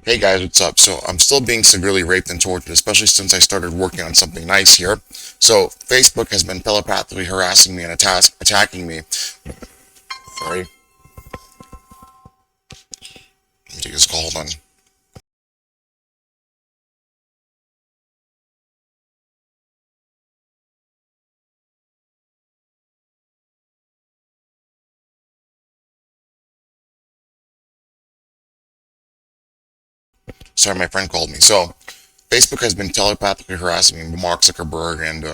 Hey guys, what's up? So I'm still being severely raped and tortured, especially since I started working on something nice here. So Facebook has been telepathically harassing me and attacking me. Sorry, let me take this call. Hold on. Sorry, my friend called me. So Facebook has been telepathically harassing me, Mark Zuckerberg and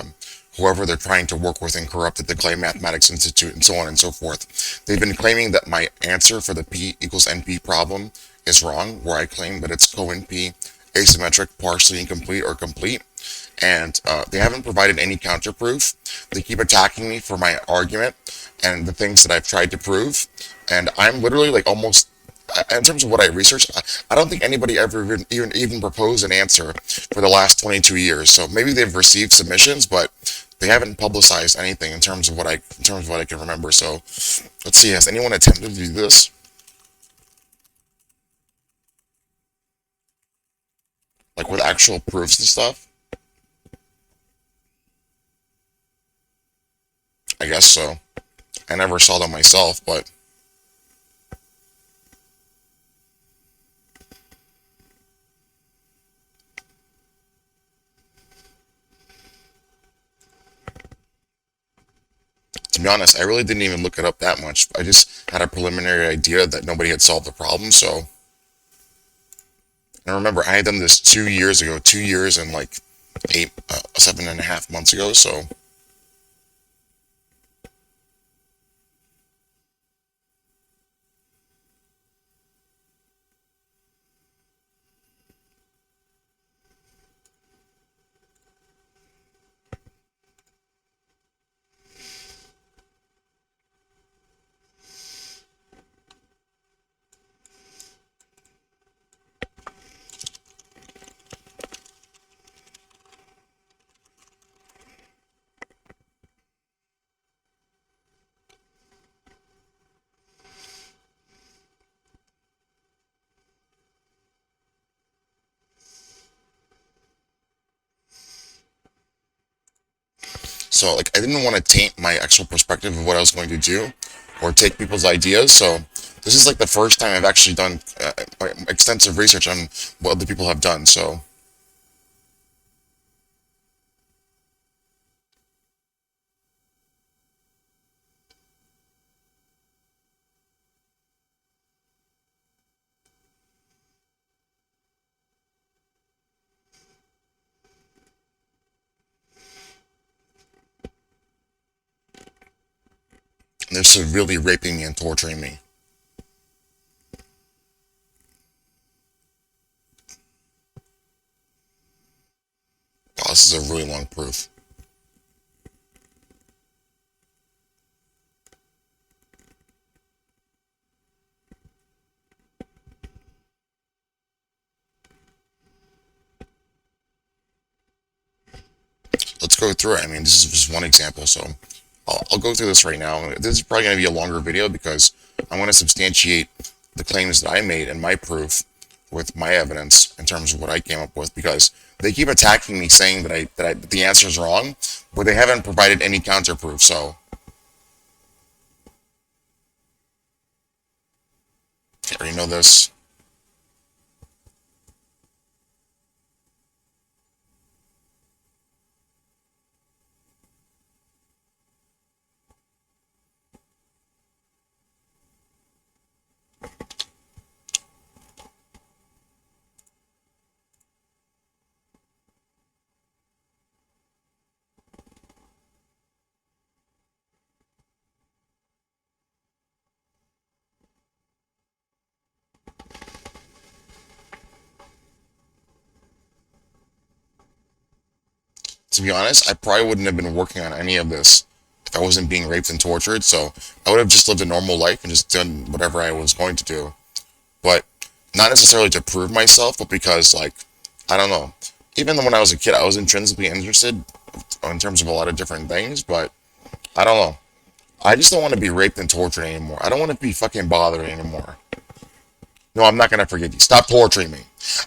whoever they're trying to work with and corrupt at the Clay Mathematics Institute and so on and so forth. They've been claiming that my answer for the P equals NP problem is wrong, where I claim that it's Co-NP-Asymmetric, partially incomplete, or complete. And they haven't provided any counterproof. They keep attacking me for my argument and the things that I've tried to prove. And I'm literally like almost, in terms of what I researched, I don't think anybody ever even proposed an answer for the last 22 years. So maybe they've received submissions, but they haven't publicized anything in terms of what I can remember. So let's see, has anyone attempted to do this? Like with actual proofs and stuff? I guess so. I never saw them myself, but to be honest, I really didn't even look it up that much. I just had a preliminary idea that nobody had solved the problem, so. And remember, I had done this 2 years ago, 2 years and like 7.5 months ago, so. So, like, I didn't want to taint my actual perspective of what I was going to do or take people's ideas, so this is like the first time I've actually done extensive research on what other people have done, so. They're severely raping me and torturing me. Wow, this is a really long proof. Let's go through it. I mean, this is just one example, so I'll go through this right now. This is probably going to be a longer video because I want to substantiate the claims that I made and my proof with my evidence in terms of what I came up with because they keep attacking me saying that the answer is wrong, but they haven't provided any counterproof. So I already know this. To be honest, I probably wouldn't have been working on any of this if I wasn't being raped and tortured. So I would have just lived a normal life and just done whatever I was going to do. But not necessarily to prove myself, but because like I don't know. Even when I was a kid, I was intrinsically interested in terms of a lot of different things, but I don't know. I just don't want to be raped and tortured anymore. I don't want to be fucking bothered anymore. No, I'm not going to forgive you. Stop torturing me.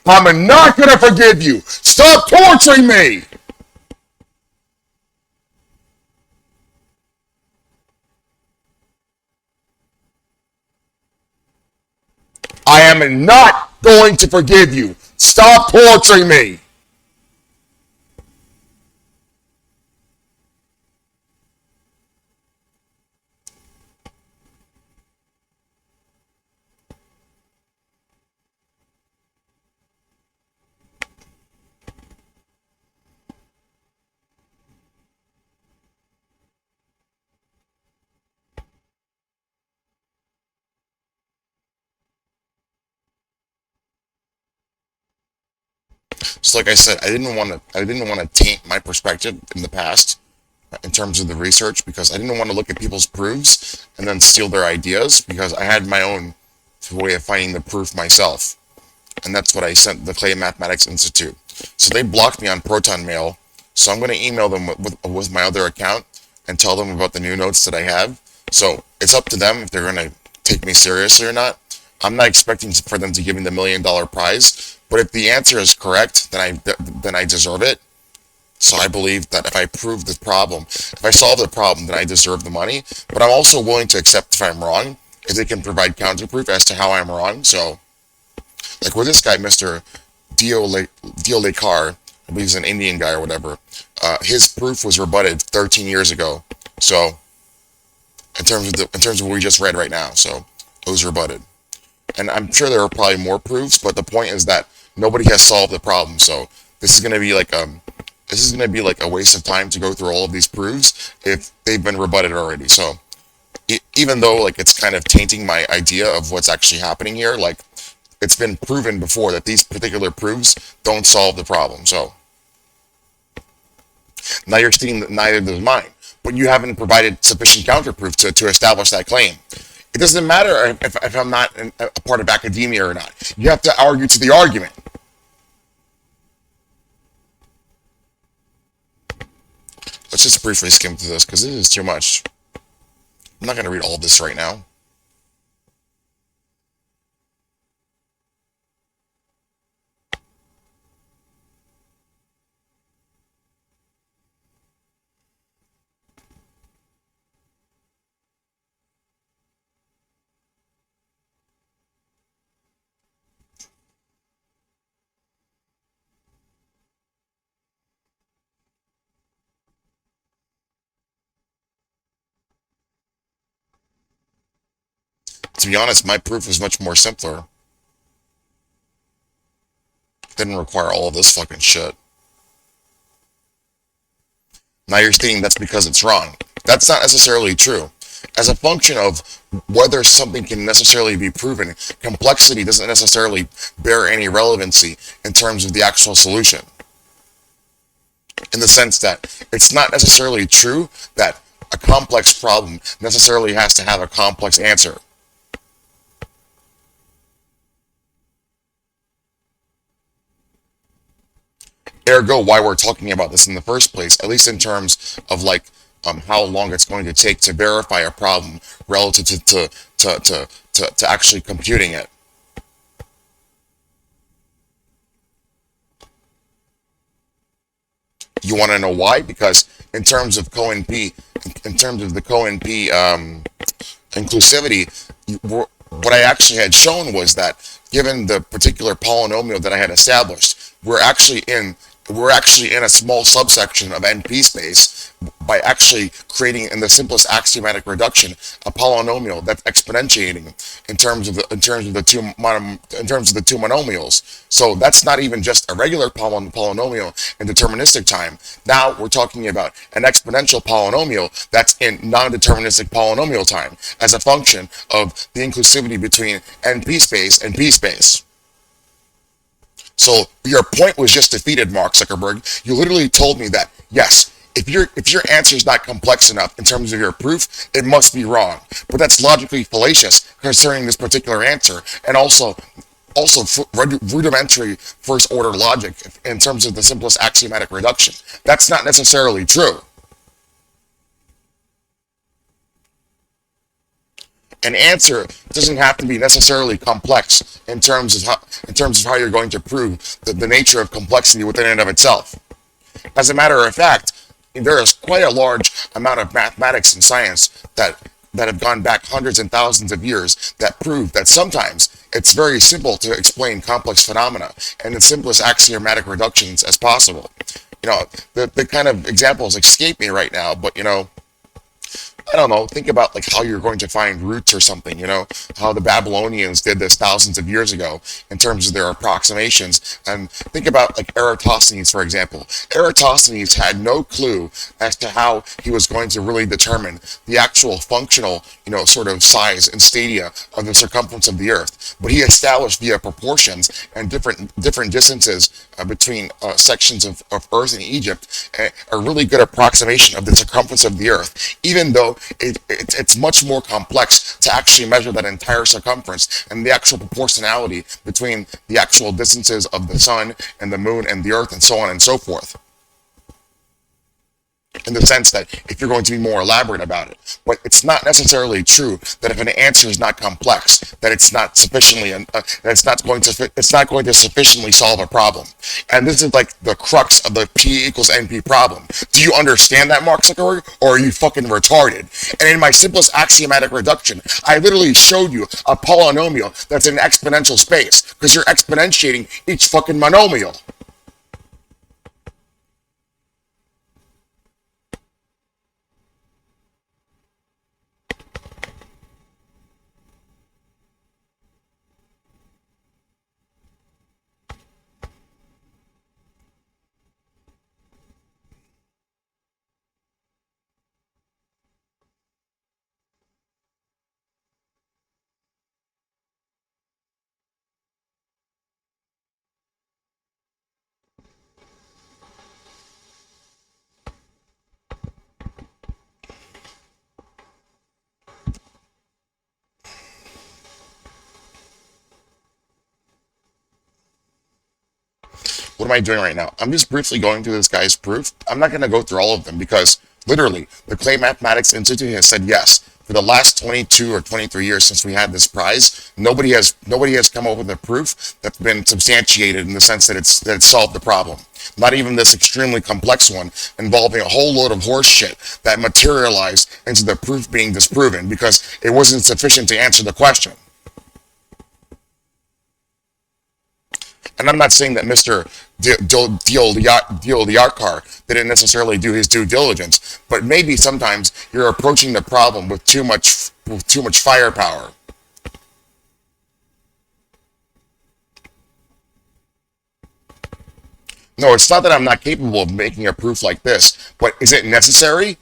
I'm not going to forgive you. Stop torturing me. I am not going to forgive you. Stop torturing me. So like I said, I didn't want to taint my perspective in the past in terms of the research because I didn't want to look at people's proofs and then steal their ideas because I had my own way of finding the proof myself. And that's what I sent the Clay Mathematics Institute. So they blocked me on Proton Mail. So I'm going to email them with my other account and tell them about the new notes that I have. So it's up to them if they're going to take me seriously or not. I'm not expecting for them to give me the $1 million prize, but if the answer is correct, then I deserve it. So I believe that if I prove the problem, if I solve the problem, then I deserve the money. But I'm also willing to accept if I'm wrong, if they can provide counterproof as to how I'm wrong. So, like with this guy, Mr. Dio Lekar, I believe he's an Indian guy or whatever, his proof was rebutted 13 years ago. So, in terms of what we just read right now, so it was rebutted. And I'm sure there are probably more proofs, but the point is that nobody has solved the problem. So this is going to be like a waste of time to go through all of these proofs if they've been rebutted already. So even though like it's kind of tainting my idea of what's actually happening here, like it's been proven before that these particular proofs don't solve the problem. So now you're stating that neither does mine, but you haven't provided sufficient counterproof to establish that claim. It doesn't matter if I'm not a part of academia or not. You have to argue to the argument. Let's just briefly skim through this because this is too much. I'm not going to read all of this right now. To be honest, my proof is much more simpler. Didn't require all of this fucking shit. Now you're stating that's because it's wrong. That's not necessarily true. As a function of whether something can necessarily be proven, complexity doesn't necessarily bear any relevancy in terms of the actual solution. In the sense that it's not necessarily true that a complex problem necessarily has to have a complex answer. Ergo, why we're talking about this in the first place, at least in terms of like how long it's going to take to verify a problem relative to actually computing it. You want to know why? Because in terms of Co-NP, in terms of the Co-NP inclusivity, what I actually had shown was that given the particular polynomial that I had established, we're actually in a small subsection of NP-space by actually creating in the simplest axiomatic reduction a polynomial that's exponentiating in terms of the two monomials. So that's not even just a regular polynomial in deterministic time. Now we're talking about an exponential polynomial that's in non-deterministic polynomial time as a function of the inclusivity between NP-space and P-space. So your point was just defeated, Mark Zuckerberg. You literally told me that, yes, if your answer is not complex enough in terms of your proof, it must be wrong. But that's logically fallacious concerning this particular answer, and also rudimentary first order logic in terms of the simplest axiomatic reduction. That's not necessarily true. An answer doesn't have to be necessarily complex in terms of how you're going to prove the nature of complexity within and of itself. As a matter of fact, there is quite a large amount of mathematics and science that have gone back hundreds and thousands of years that prove that sometimes it's very simple to explain complex phenomena and the simplest axiomatic reductions as possible. The kind of examples escape me right now, but I don't know, think about like how you're going to find roots or something, how the Babylonians did this thousands of years ago in terms of their approximations. And think about like Eratosthenes, for example. Eratosthenes had no clue as to how he was going to really determine the actual functional, sort of size and stadia of the circumference of the Earth. But he established via proportions and different distances between sections of Earth and Egypt a really good approximation of the circumference of the Earth, even though it's much more complex to actually measure that entire circumference and the actual proportionality between the actual distances of the sun and the moon and the earth and so on and so forth. In the sense that if you're going to be more elaborate about it, but it's not necessarily true that if an answer is not complex, that it's not sufficiently, that it's not going to sufficiently solve a problem. And this is like the crux of the P equals NP problem. Do you understand that, Mark Zuckerberg, or are you fucking retarded? And in my simplest axiomatic reduction, I literally showed you a polynomial that's in exponential space because you're exponentiating each fucking monomial. What am I doing right now? I'm just briefly going through this guy's proof. I'm not going to go through all of them because literally the Clay Mathematics Institute has said yes. For the last 22 or 23 years since we had this prize, nobody has come up with a proof that's been substantiated in the sense that it's solved the problem. Not even this extremely complex one involving a whole load of horse shit that materialized into the proof being disproven because it wasn't sufficient to answer the question. And I'm not saying that Mr. Dioldiakar didn't necessarily do his due diligence, but maybe sometimes you're approaching the problem with too much firepower. No, it's not that I'm not capable of making a proof like this, but is it necessary?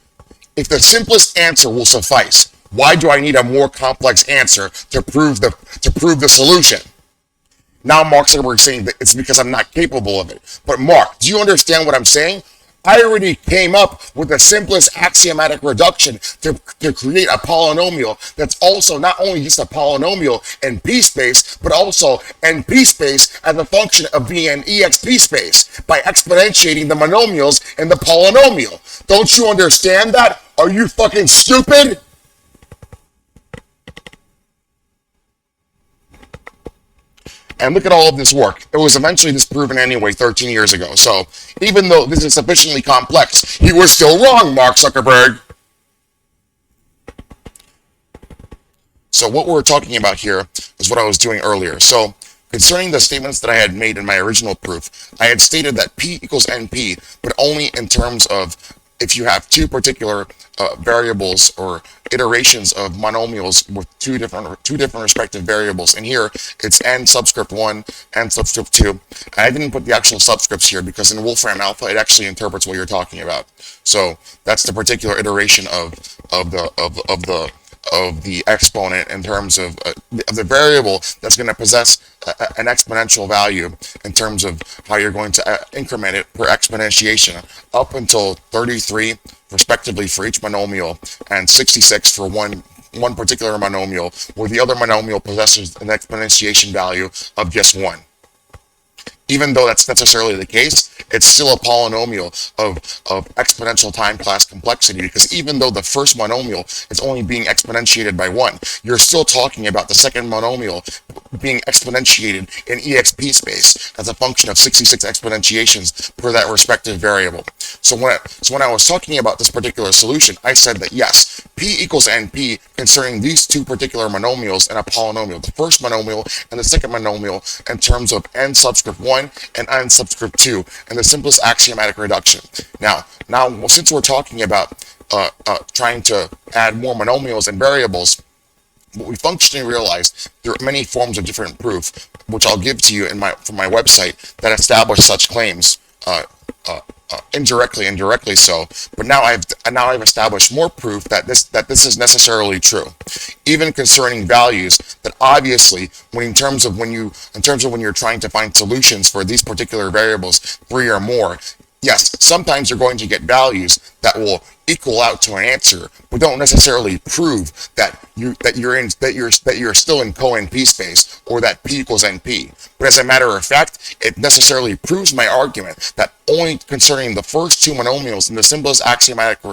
If the simplest answer will suffice, why do I need a more complex answer to prove the solution? Now Mark Zuckerberg is saying that it's because I'm not capable of it. But Mark, do you understand what I'm saying? I already came up with the simplest axiomatic reduction to create a polynomial that's also not only just a polynomial in p-space, but also in p-space as a function of being an exp space by exponentiating the monomials in the polynomial. Don't you understand that? Are you fucking stupid? And look at all of this work. It was eventually disproven anyway 13 years ago. So even though this is sufficiently complex, you were still wrong, Mark Zuckerberg. So what we're talking about here is what I was doing earlier. So concerning the statements that I had made in my original proof, I had stated that P equals NP, but only in terms of if you have two particular variables or iterations of monomials with two different respective variables. And here it's n subscript 1, n subscript 2. I didn't put the actual subscripts here because in Wolfram Alpha it actually interprets what you're talking about. So that's the particular iteration of the exponent in terms of the variable that's going to possess an exponential value in terms of how you're going to increment it per exponentiation up until 33 respectively for each monomial and 66 for one particular monomial where the other monomial possesses an exponentiation value of just 1. Even though that's necessarily the case, it's still a polynomial of exponential time class complexity, because even though the first monomial is only being exponentiated by 1, you're still talking about the second monomial being exponentiated in EXP space as a function of 66 exponentiations per that respective variable. So when I was talking about this particular solution, I said that yes, P equals NP concerning these two particular monomials in a polynomial, the first monomial and the second monomial, in terms of n subscript 1 and n subscript 2, and the simplest axiomatic reduction. Now, since we're talking about trying to add more monomials and variables, what we functionally realized there are many forms of different proof, which I'll give to you from my website, that establish such claims. Indirectly and directly so, but now I've established more proof that this is necessarily true, even concerning values that obviously, when you're trying to find solutions for these particular variables, 3 or more, yes, sometimes you're going to get values that will equal out to an answer, but don't necessarily prove that you're still in Co-NP space, or that P equals NP. But as a matter of fact, it necessarily proves my argument that only concerning the first two monomials in the simplest axiomatic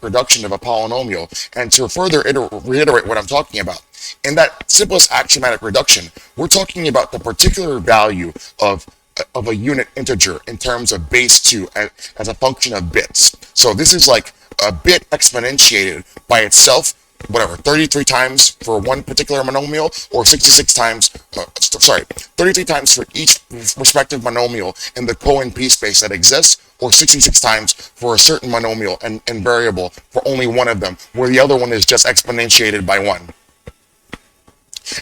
reduction of a polynomial, and to further reiterate what I'm talking about, in that simplest axiomatic reduction, we're talking about the particular value of a unit integer in terms of base 2 as a function of bits. So this is like a bit exponentiated by itself, whatever, 33 times for one particular monomial, or 66 times, 33 times for each respective monomial in the Co-NP space that exists, or 66 times for a certain monomial and variable for only one of them, where the other one is just exponentiated by 1.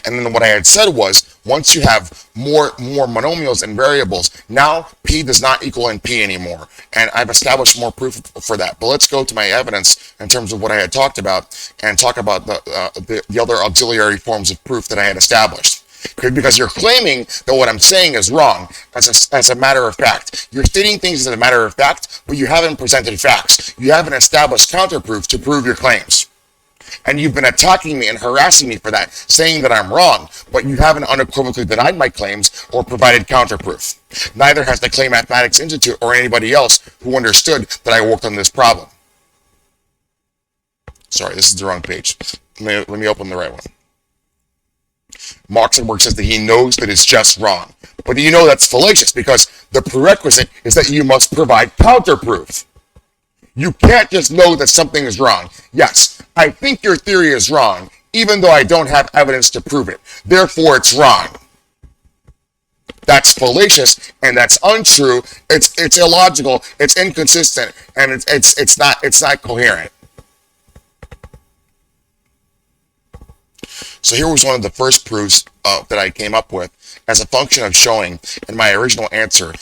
And then what I had said was, once you have more monomials and variables, now P does not equal NP anymore. And I've established more proof for that. But let's go to my evidence in terms of what I had talked about, and talk about the other auxiliary forms of proof that I had established. Because you're claiming that what I'm saying is wrong as a matter of fact. You're stating things as a matter of fact, but you haven't presented facts. You haven't established counterproof to prove your claims. And you've been attacking me and harassing me for that, saying that I'm wrong, but you haven't unequivocally denied my claims or provided counterproof. Neither has the Clay Mathematics Institute or anybody else who understood that I worked on this problem. Sorry, this is the wrong page. Let me open the right one. Mark Zuckerberg says that he knows that it's just wrong. But you know that's fallacious, because the prerequisite is that you must provide counterproof. You can't just know that something is wrong. Yes, I think your theory is wrong, even though I don't have evidence to prove it. Therefore, it's wrong. That's fallacious, and that's untrue. It's illogical. It's inconsistent, and it's not coherent. So here was one of the first proofs that I came up with as a function of showing in my original answer,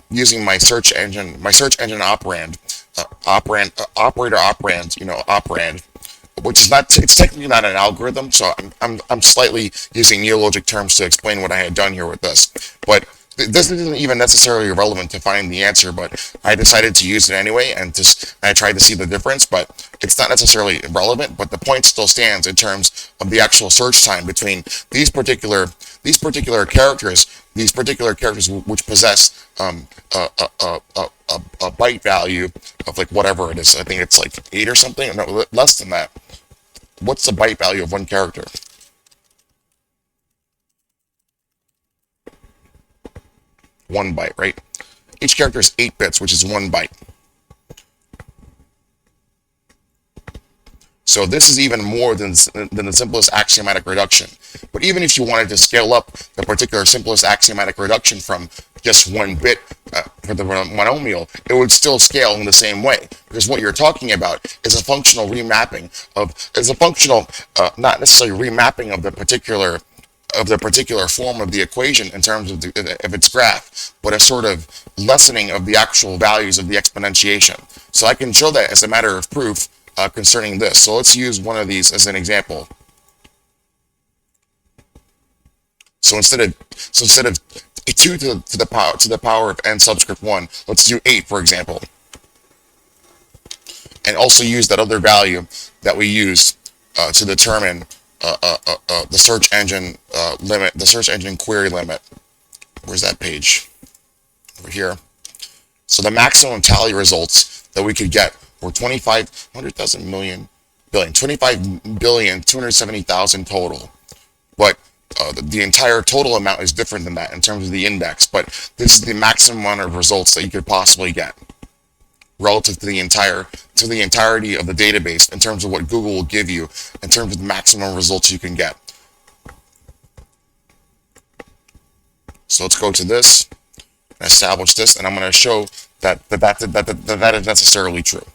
using my search engine operand, operand, which is it's technically not an algorithm. So I'm slightly using neologic terms to explain what I had done here with this, but this isn't even necessarily relevant to find the answer, but I decided to use it anyway, and I tried to see the difference, but it's not necessarily relevant, but the point still stands in terms of the actual search time between these particular characters which possess a byte value of like whatever it is. I think it's like 8 or something, no, less than that. What's the byte value of one character? 1 byte, right? Each character is 8 bits, which is 1 byte. So this is even more than the simplest axiomatic reduction. But even if you wanted to scale up the particular simplest axiomatic reduction from just 1 bit for the monomial, it would still scale in the same way. Because what you're talking about is a functional remapping not necessarily remapping of the particular form of the equation in terms of its graph, but a sort of lessening of the actual values of the exponentiation. So I can show that as a matter of proof concerning this. So let's use one of these as an example. So instead of 2 to the power of n subscript 1, let's do 8, for example, and also use that other value that we used to determine the search engine limit, the search engine query limit. Where's that page? Over here. So the maximum tally results that we could get were 25,000 million billion, 25,270,000 total. But the entire total amount is different than that in terms of the index. But this is the maximum amount of results that you could possibly get relative to the entirety of the database in terms of what Google will give you in terms of the maximum results you can get. So let's go to this and establish this, and I'm going to show that is necessarily true.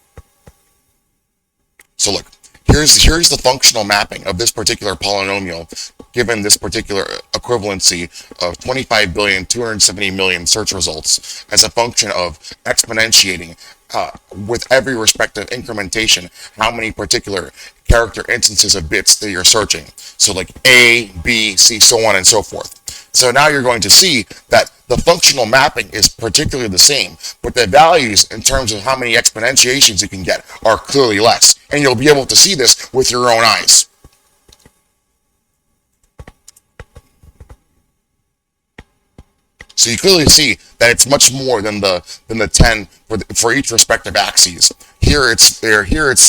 So look, here's the functional mapping of this particular polynomial given this particular equivalency of 25,270,000,000 search results as a function of exponentiating with every respective incrementation how many particular character instances of bits that you're searching. So like A, B, C, so on and so forth. So now you're going to see that the functional mapping is particularly the same, but the values in terms of how many exponentiations you can get are clearly less. And you'll be able to see this with your own eyes. So you clearly see that it's much more than the 10 for each respective axes. Here it's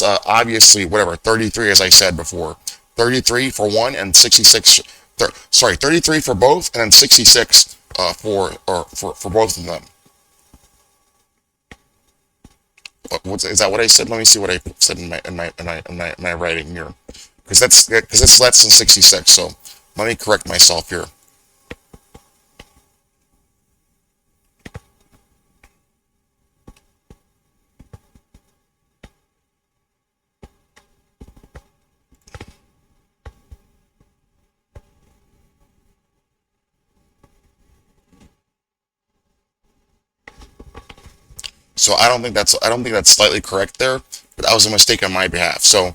obviously whatever 33 as I said before, 33 for one and 66. 33 for both, and then 66 for both of them. Is that what I said? Let me see what I said in my writing here, because it's less than 66. So let me correct myself here. So I don't think that's slightly correct there, but that was a mistake on my behalf. So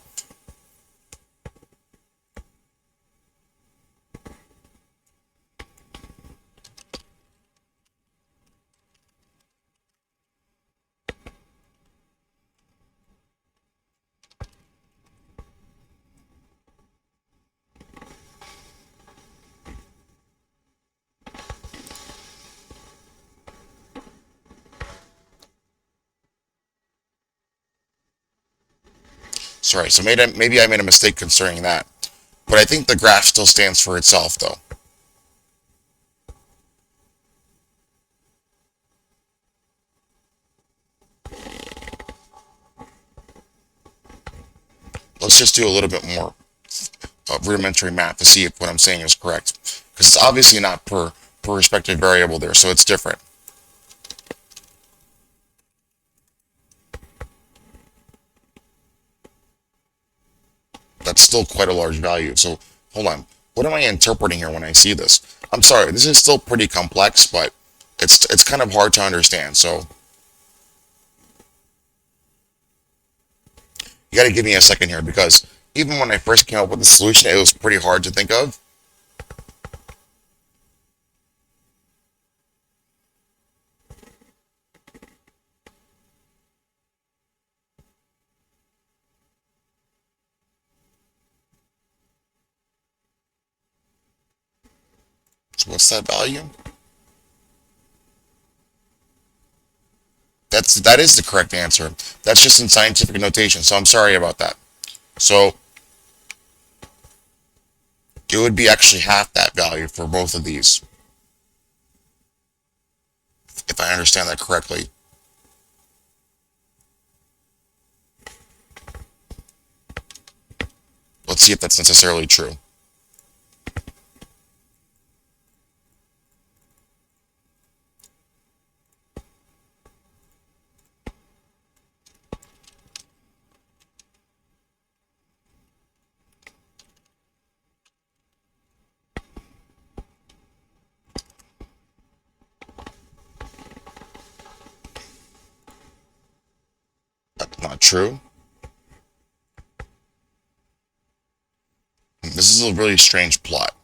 sorry. So maybe I made a mistake concerning that, but I think the graph still stands for itself though. Let's just do a little bit more rudimentary math to see if what I'm saying is correct, because it's obviously not per respective variable there, so it's different. That's still quite a large value. So hold on, what am I interpreting here when I see this? I'm sorry, this is still pretty complex, but it's kind of hard to understand. So you got to give me a second here, because even when I first came up with the solution, it was pretty hard to think of. So what's that value? That is the correct answer. That's just in scientific notation, so I'm sorry about that. So it would be actually half that value for both of these, if I understand that correctly. Let's see if that's necessarily true. That's not true. This is a really strange plot.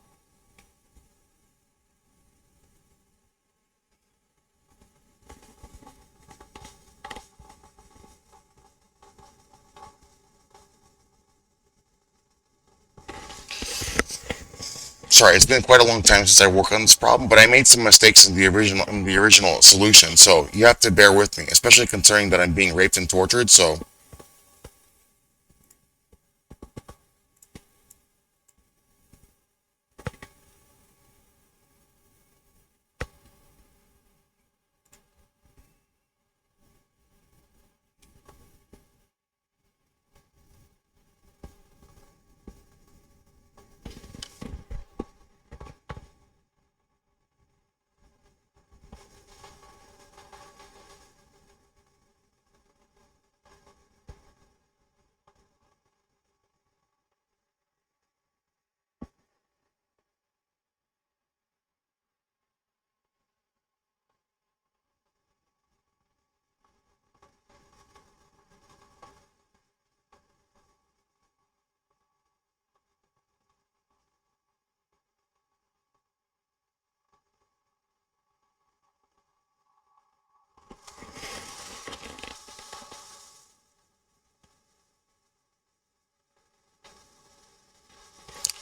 Sorry, it's been quite a long time since I worked on this problem, but I made some mistakes in the original solution, so you have to bear with me, especially considering that I'm being raped and tortured. So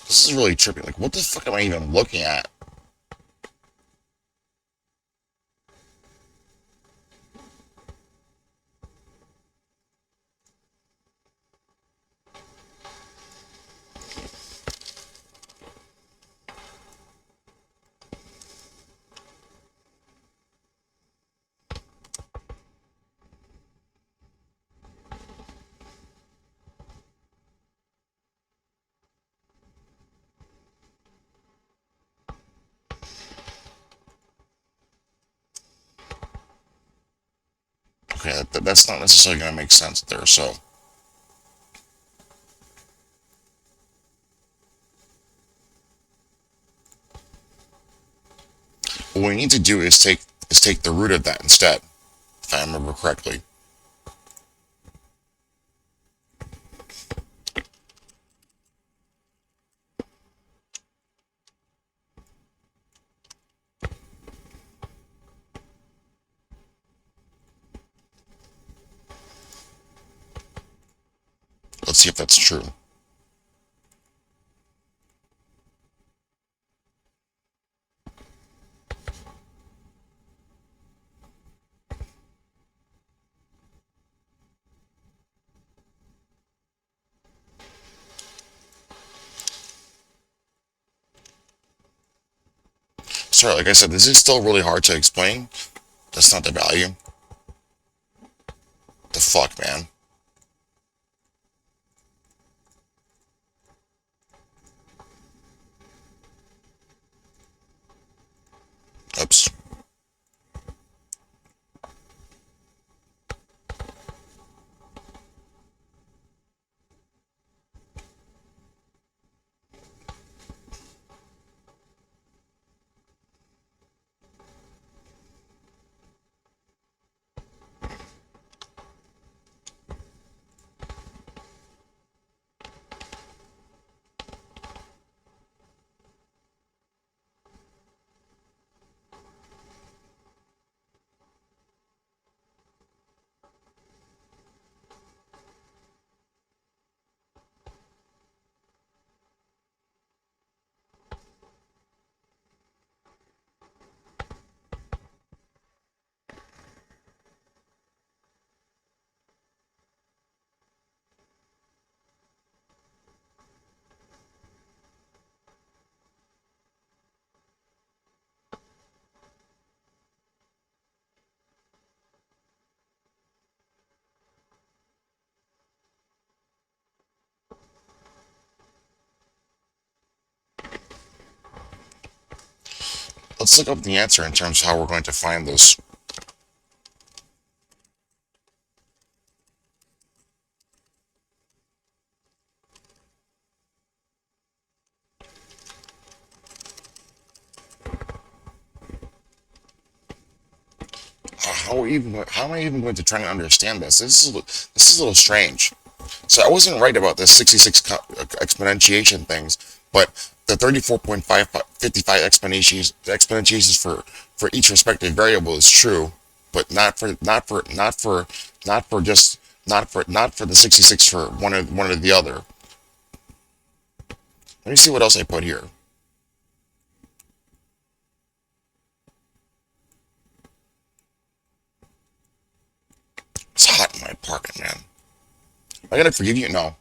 this is really trippy. Like, what the fuck am I even looking at? Okay, that's not necessarily going to make sense there. So what we need to do is take the root of that instead, if I remember correctly. Let's see if that's true. Sorry, like I said, this is still really hard to explain. That's not the value. The fuck, man. Oops. Let's look up the answer in terms of how we're going to find this. How am I even going to try and understand this? This is a little strange. So I wasn't right about the 66 exponentiation things, but the 34.555 exponentiations for each respective variable is true, but not for the 66 for one or the other. Let me see what else I put here. department, man. Am I gonna forgive you? No.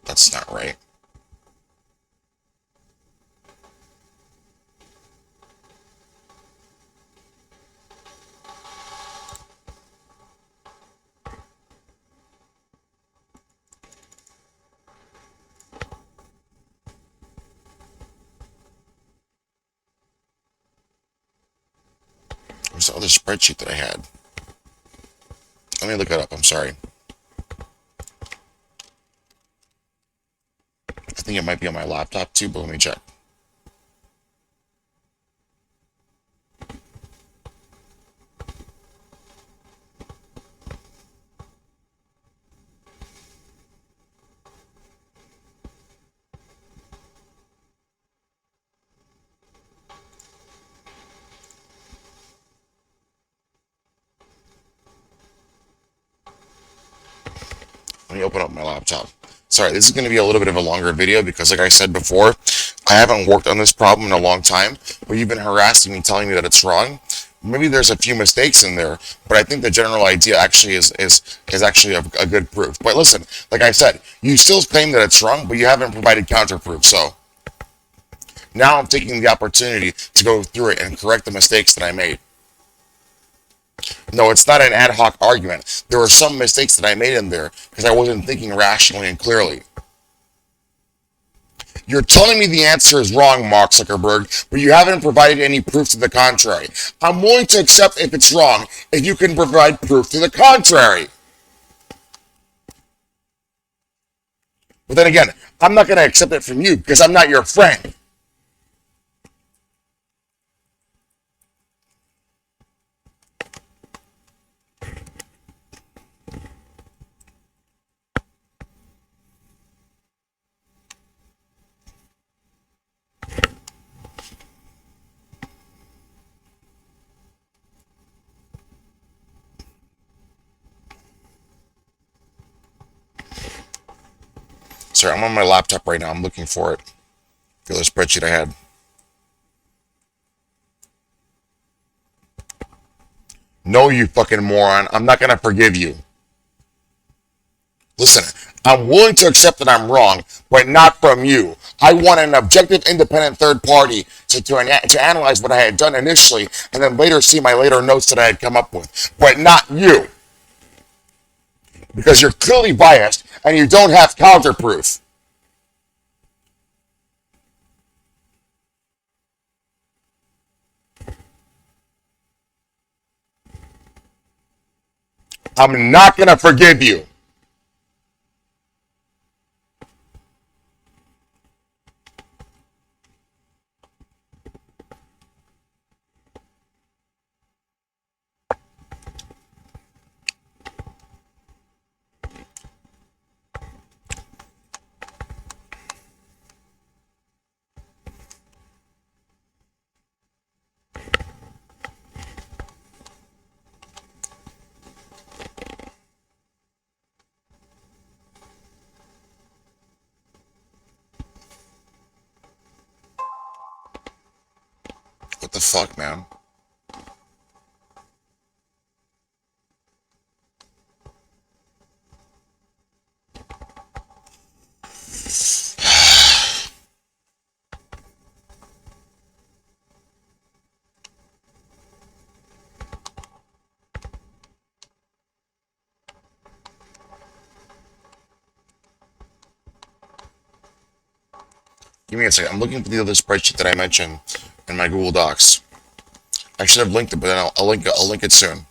That's not right. Where's the other spreadsheet that I had? Let me look it up. I'm sorry. I think it might be on my laptop too, but let me check. Let me open up my laptop. Sorry, this is going to be a little bit of a longer video because, like I said before, I haven't worked on this problem in a long time, but you've been harassing me, telling me that it's wrong. Maybe there's a few mistakes in there, but I think the general idea actually is actually a good proof. But listen, like I said, you still claim that it's wrong, but you haven't provided counterproof. So now I'm taking the opportunity to go through it and correct the mistakes that I made. No, it's not an ad hoc argument. There were some mistakes that I made in there because I wasn't thinking rationally and clearly. You're telling me the answer is wrong, Mark Zuckerberg, but you haven't provided any proof to the contrary. I'm willing to accept if it's wrong if you can provide proof to the contrary. But then again, I'm not going to accept it from you because I'm not your friend. Sorry, I'm on my laptop right now. I'm looking for it. The other spreadsheet I had. No, you fucking moron. I'm not going to forgive you. Listen, I'm willing to accept that I'm wrong, but not from you. I want an objective, independent third party to analyze what I had done initially and then later see my later notes that I had come up with, but not you. Because you're clearly biased and you don't have counterproof. I'm not going to forgive you. What the fuck, man? Give me a second. I'm looking for the other spreadsheet that I mentioned in my Google Docs. I should have linked it, but then I'll link it. I'll link it soon.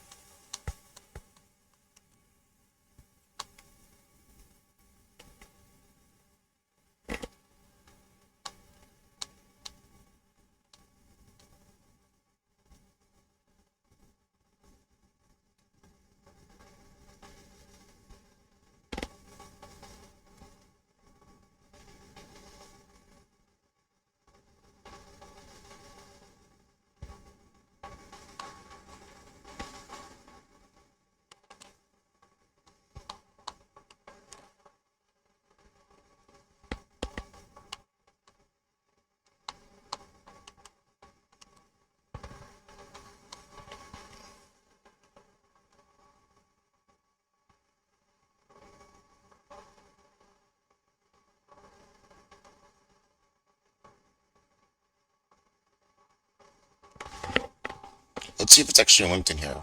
Let's see if it's actually linked in here.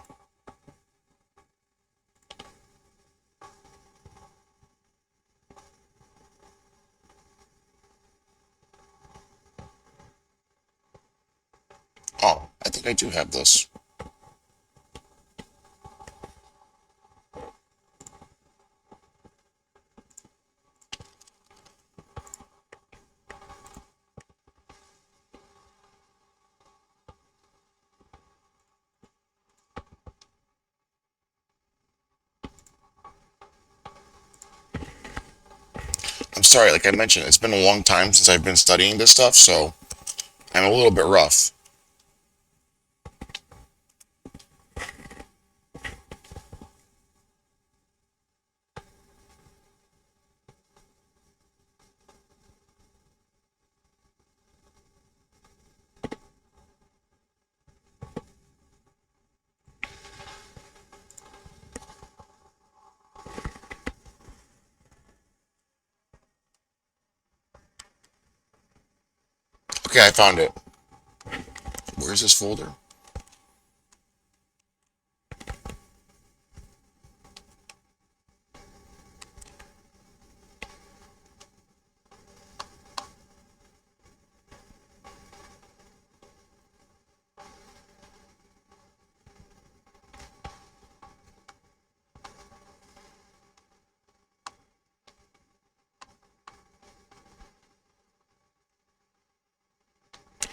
Oh, I think I do have this. I'm sorry, like I mentioned, it's been a long time since I've been studying this stuff, so I'm a little bit rough. Okay, I found it. Where's this folder?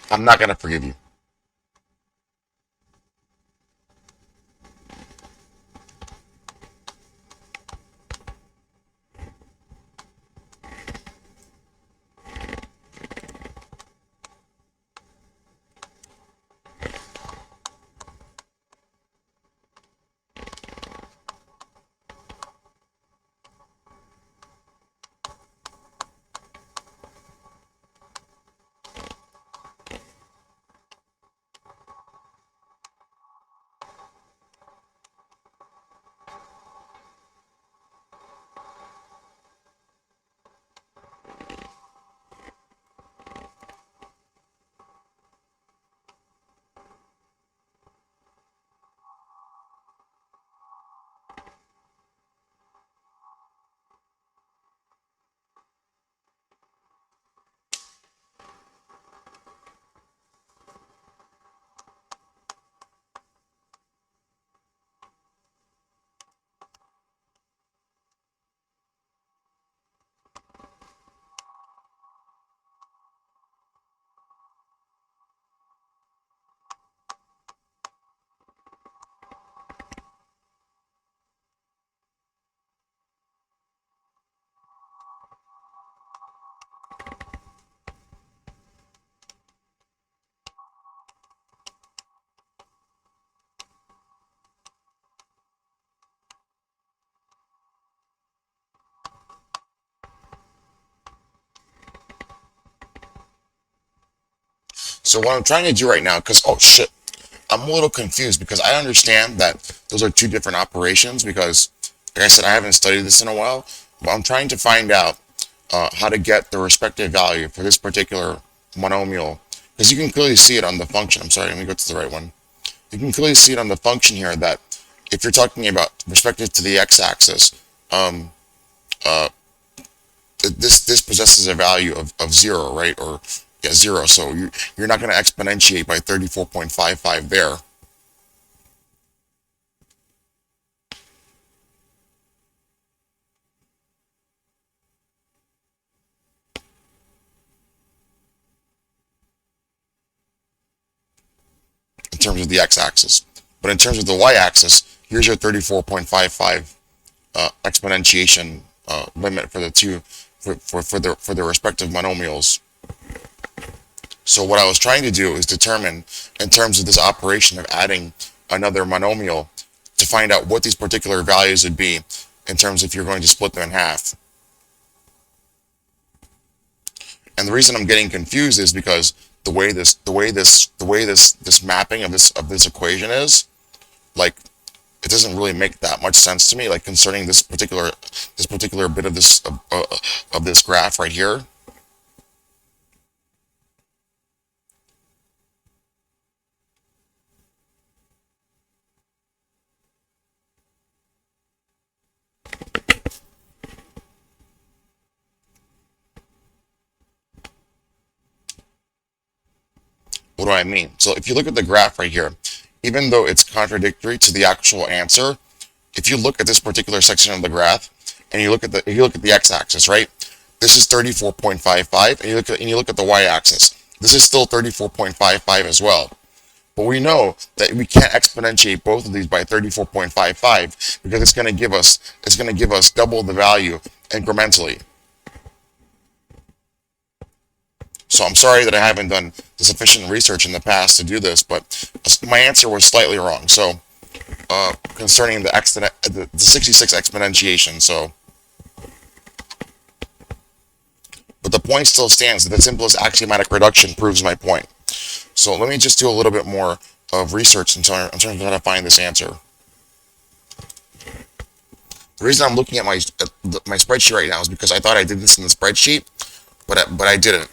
I'm not gonna forgive you. So what I'm trying to do right now, because, oh shit, I'm a little confused because I understand that those are two different operations because, like I said, I haven't studied this in a while, but I'm trying to find out how to get the respective value for this particular monomial, because you can clearly see it on the function. I'm sorry, let me go to the right one. You can clearly see it on the function here that if you're talking about respective to the x-axis, um, uh, this possesses a value of 0, right? Or yeah, 0. So you're not going to exponentiate by 34.55 there. In terms of the x-axis. But in terms of the y-axis, here's your 34.55 exponentiation limit for the two for the respective monomials. So what I was trying to do is determine, in terms of this operation of adding another monomial, to find out what these particular values would be in terms of if you're going to split them in half. And the reason I'm getting confused is because this mapping of this equation is, like, it doesn't really make that much sense to me, like concerning this particular bit of this graph right here. What do I mean? So if you look at the graph right here, even though it's contradictory to the actual answer, if you look at this particular section of the graph and you look at the x-axis, right? This is 34.55, and you look at the y-axis. This is still 34.55 as well. But we know that we can't exponentiate both of these by 34.55 because it's going to give us double the value incrementally. So I'm sorry that I haven't done the sufficient research in the past to do this, but my answer was slightly wrong. So concerning the 66 exponentiation, so. But the point still stands that the simplest axiomatic reduction proves my point. So let me just do a little bit more of research in terms of how to find this answer. The reason I'm looking at my spreadsheet right now is because I thought I did this in the spreadsheet, but I didn't.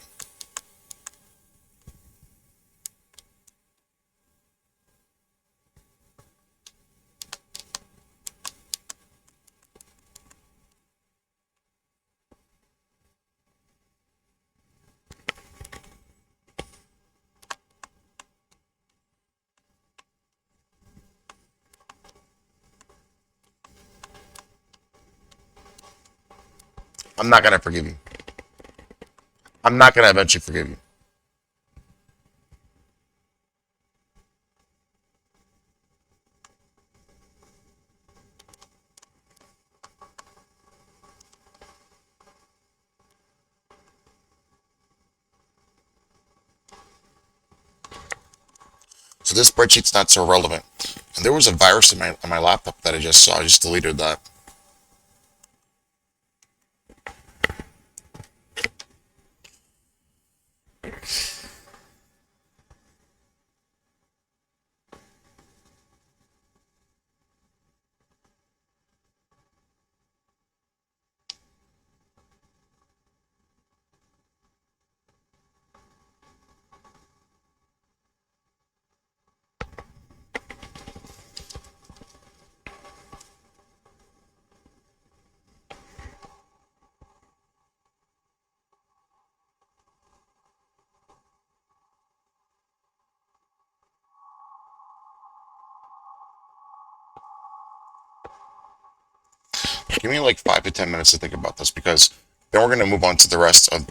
I'm not gonna forgive you. I'm not gonna eventually forgive you. So this spreadsheet's not so relevant. And there was a virus in my laptop that I just saw. I just deleted that. Give me like 5 to 10 minutes to think about this because then we're going to move on to the rest of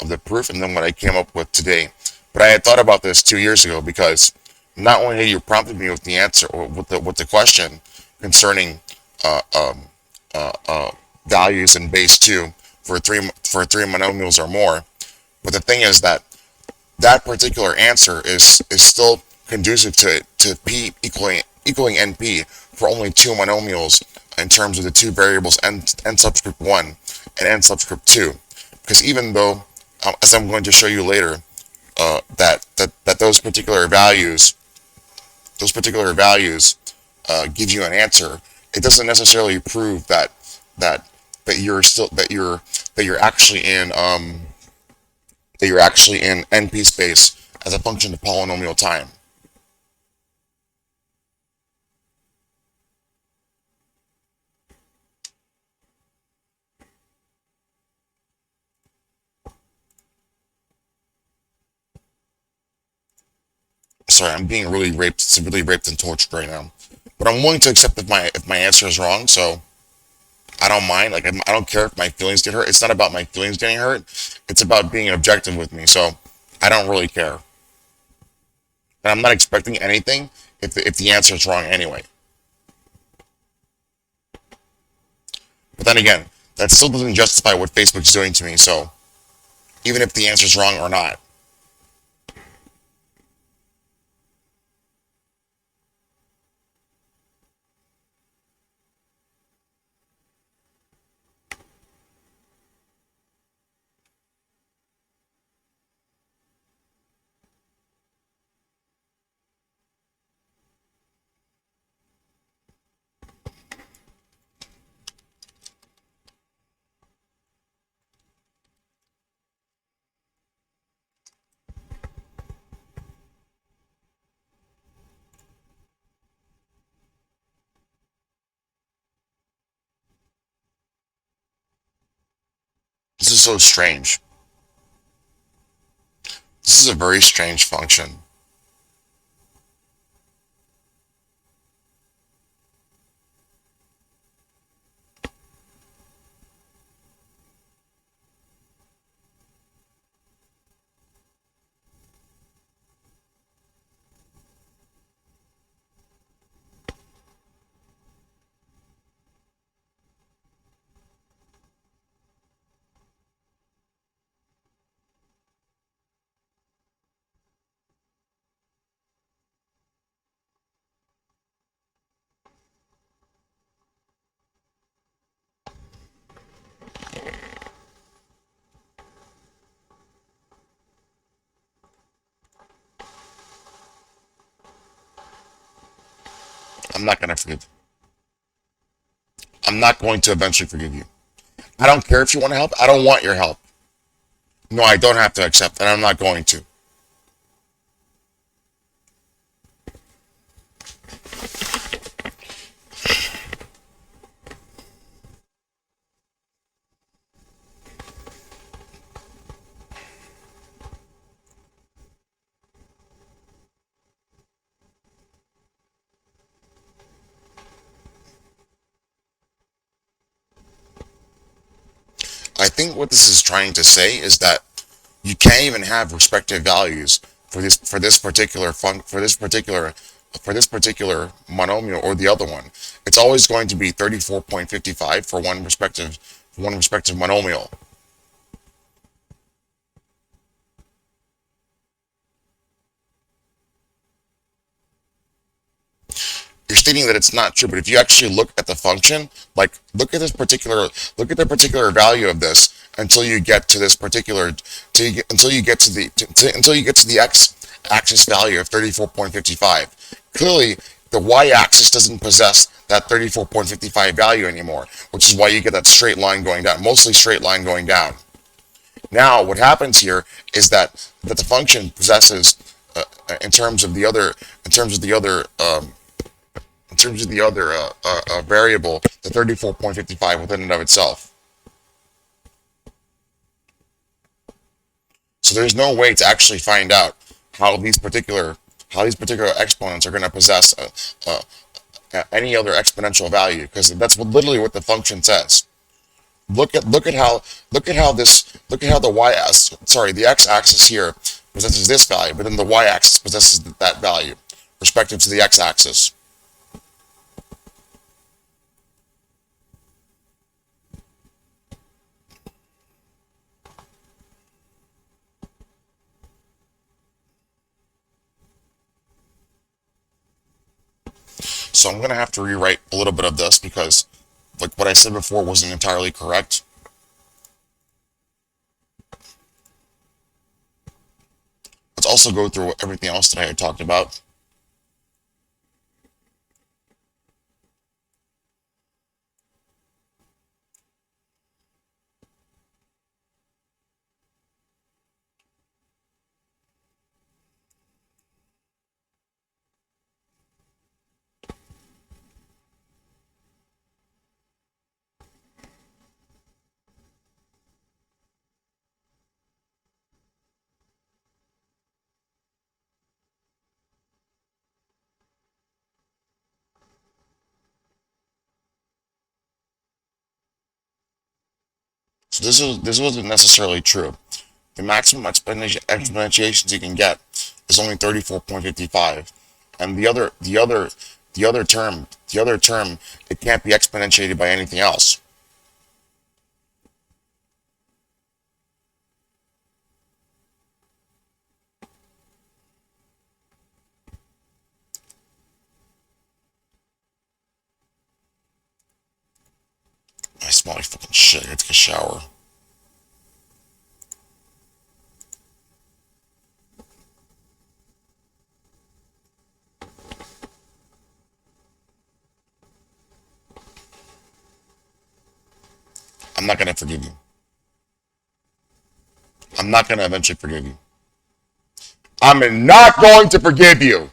the proof and then what I came up with today. But I had thought about this 2 years ago because not only had you prompted me with the answer or with the question concerning uh, um, values in base 2 for three monomials or more, but the thing is that that particular answer is still conducive to P equaling NP for only two monomials in terms of the two variables n subscript 1 and n subscript 2. Because even though, as I'm going to show you later, that those particular values give you an answer, it doesn't necessarily prove that that you're still that you're actually in NP space as a function of polynomial time. Sorry, I'm being really raped, severely raped and tortured right now. But I'm willing to accept if my answer is wrong. So I don't mind. Like I don't care if my feelings get hurt. It's not about my feelings getting hurt. It's about being objective with me. So I don't really care. And I'm not expecting anything if the answer is wrong anyway. But then again, that still doesn't justify what Facebook's doing to me. So even if the answer is wrong or not, this is so strange. This is a very strange function. I'm not gonna forgive. I'm not going to eventually forgive you. I don't care if you want to help. I don't want your help. No, I don't have to accept, and I'm not going to. I think what this is trying to say is that you can't even have respective values for this particular monomial or the other one. It's always going to be 34.55 for one respective monomial. You're stating that it's not true, but if you actually look at the function, like look at the particular value of this until you get to this particular, until you get to until you get to the x-axis value of 34.55. Clearly, the y-axis doesn't possess that 34.55 value anymore, which is why you get that straight line going down, mostly straight line going down. Now, what happens here is that the function possesses, in terms of the other, in terms of the other in terms of the other variable, the 34.55 within and of itself. So there's no way to actually find out how these particular exponents are going to possess any other exponential value, because that's literally what the function says. Look at how the x-axis here possesses this value, but then the y-axis possesses that value, respective to the x-axis. So I'm going to have to rewrite a little bit of this because, like, what I said before wasn't entirely correct. Let's also go through everything else that I had talked about. So this wasn't necessarily true. The maximum exponentiations you can get is only 34.55, and the other term, it can't be exponentiated by anything else. I smell like fucking shit. I take a shower. I'm not gonna forgive you. I'm not gonna eventually forgive you. I'm not going to forgive you.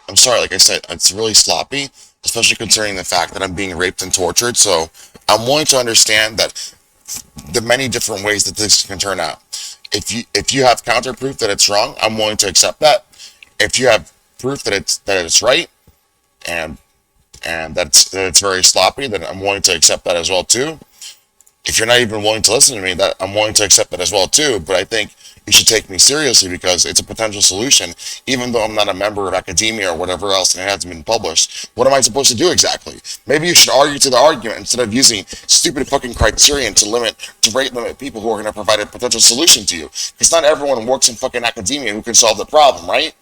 I'm sorry, like I said, it's really sloppy, especially concerning the fact that I'm being raped and tortured. So I'm willing to understand that the many different ways that this can turn out. If you have counter proof that it's wrong, I'm willing to accept that. If you have proof that it's right and that it's very sloppy, then I'm willing to accept that as well too. If you're not even willing to listen to me, that I'm willing to accept that as well too. But I think you should take me seriously because it's a potential solution, even though I'm not a member of academia or whatever else and it hasn't been published. What am I supposed to do exactly? Maybe you should argue to the argument instead of using stupid fucking criterion to rate limit people who are going to provide a potential solution to you. Because not everyone works in fucking academia who can solve the problem, right?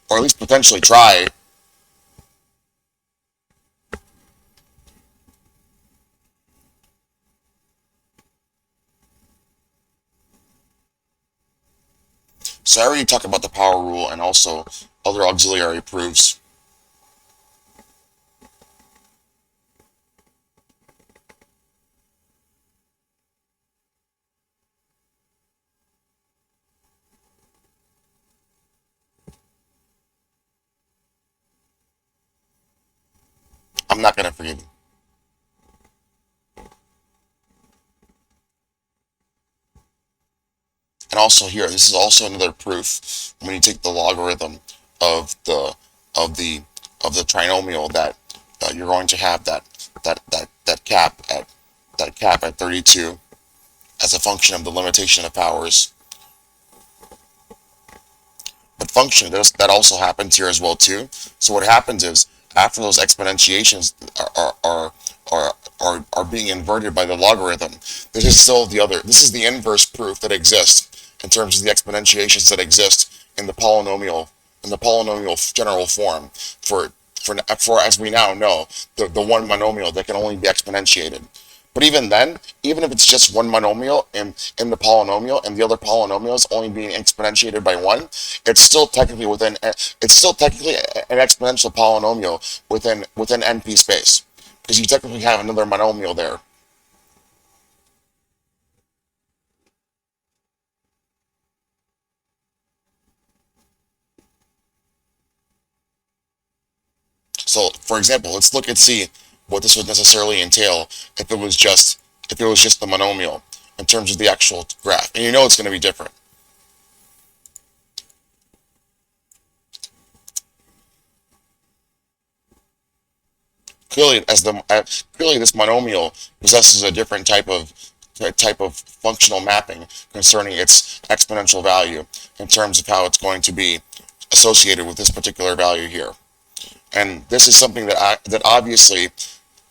Or at least potentially try. So I already talked about the power rule and also other auxiliary proofs. I'm not going to forgive you. And also here, this is also another proof when you take the logarithm of the of the of the trinomial that you're going to have that cap at 32 as a function of the limitation of powers. But function, that also happens here as well too. So what happens is, after those exponentiations are being inverted by the logarithm, this is still this is the inverse proof that exists in terms of the exponentiations that exist in the polynomial general form for as we now know, the one monomial that can only be exponentiated. But even then, even if it's just one monomial in the polynomial and the other polynomial is only being exponentiated by one, it's still technically an exponential polynomial within NP space, because you technically have another monomial there. So, for example, let's look and see what this would necessarily entail if it was just the monomial in terms of the actual graph, and you know it's going to be different. Clearly, clearly this monomial possesses a different type of functional mapping concerning its exponential value in terms of how it's going to be associated with this particular value here. And this is something that obviously,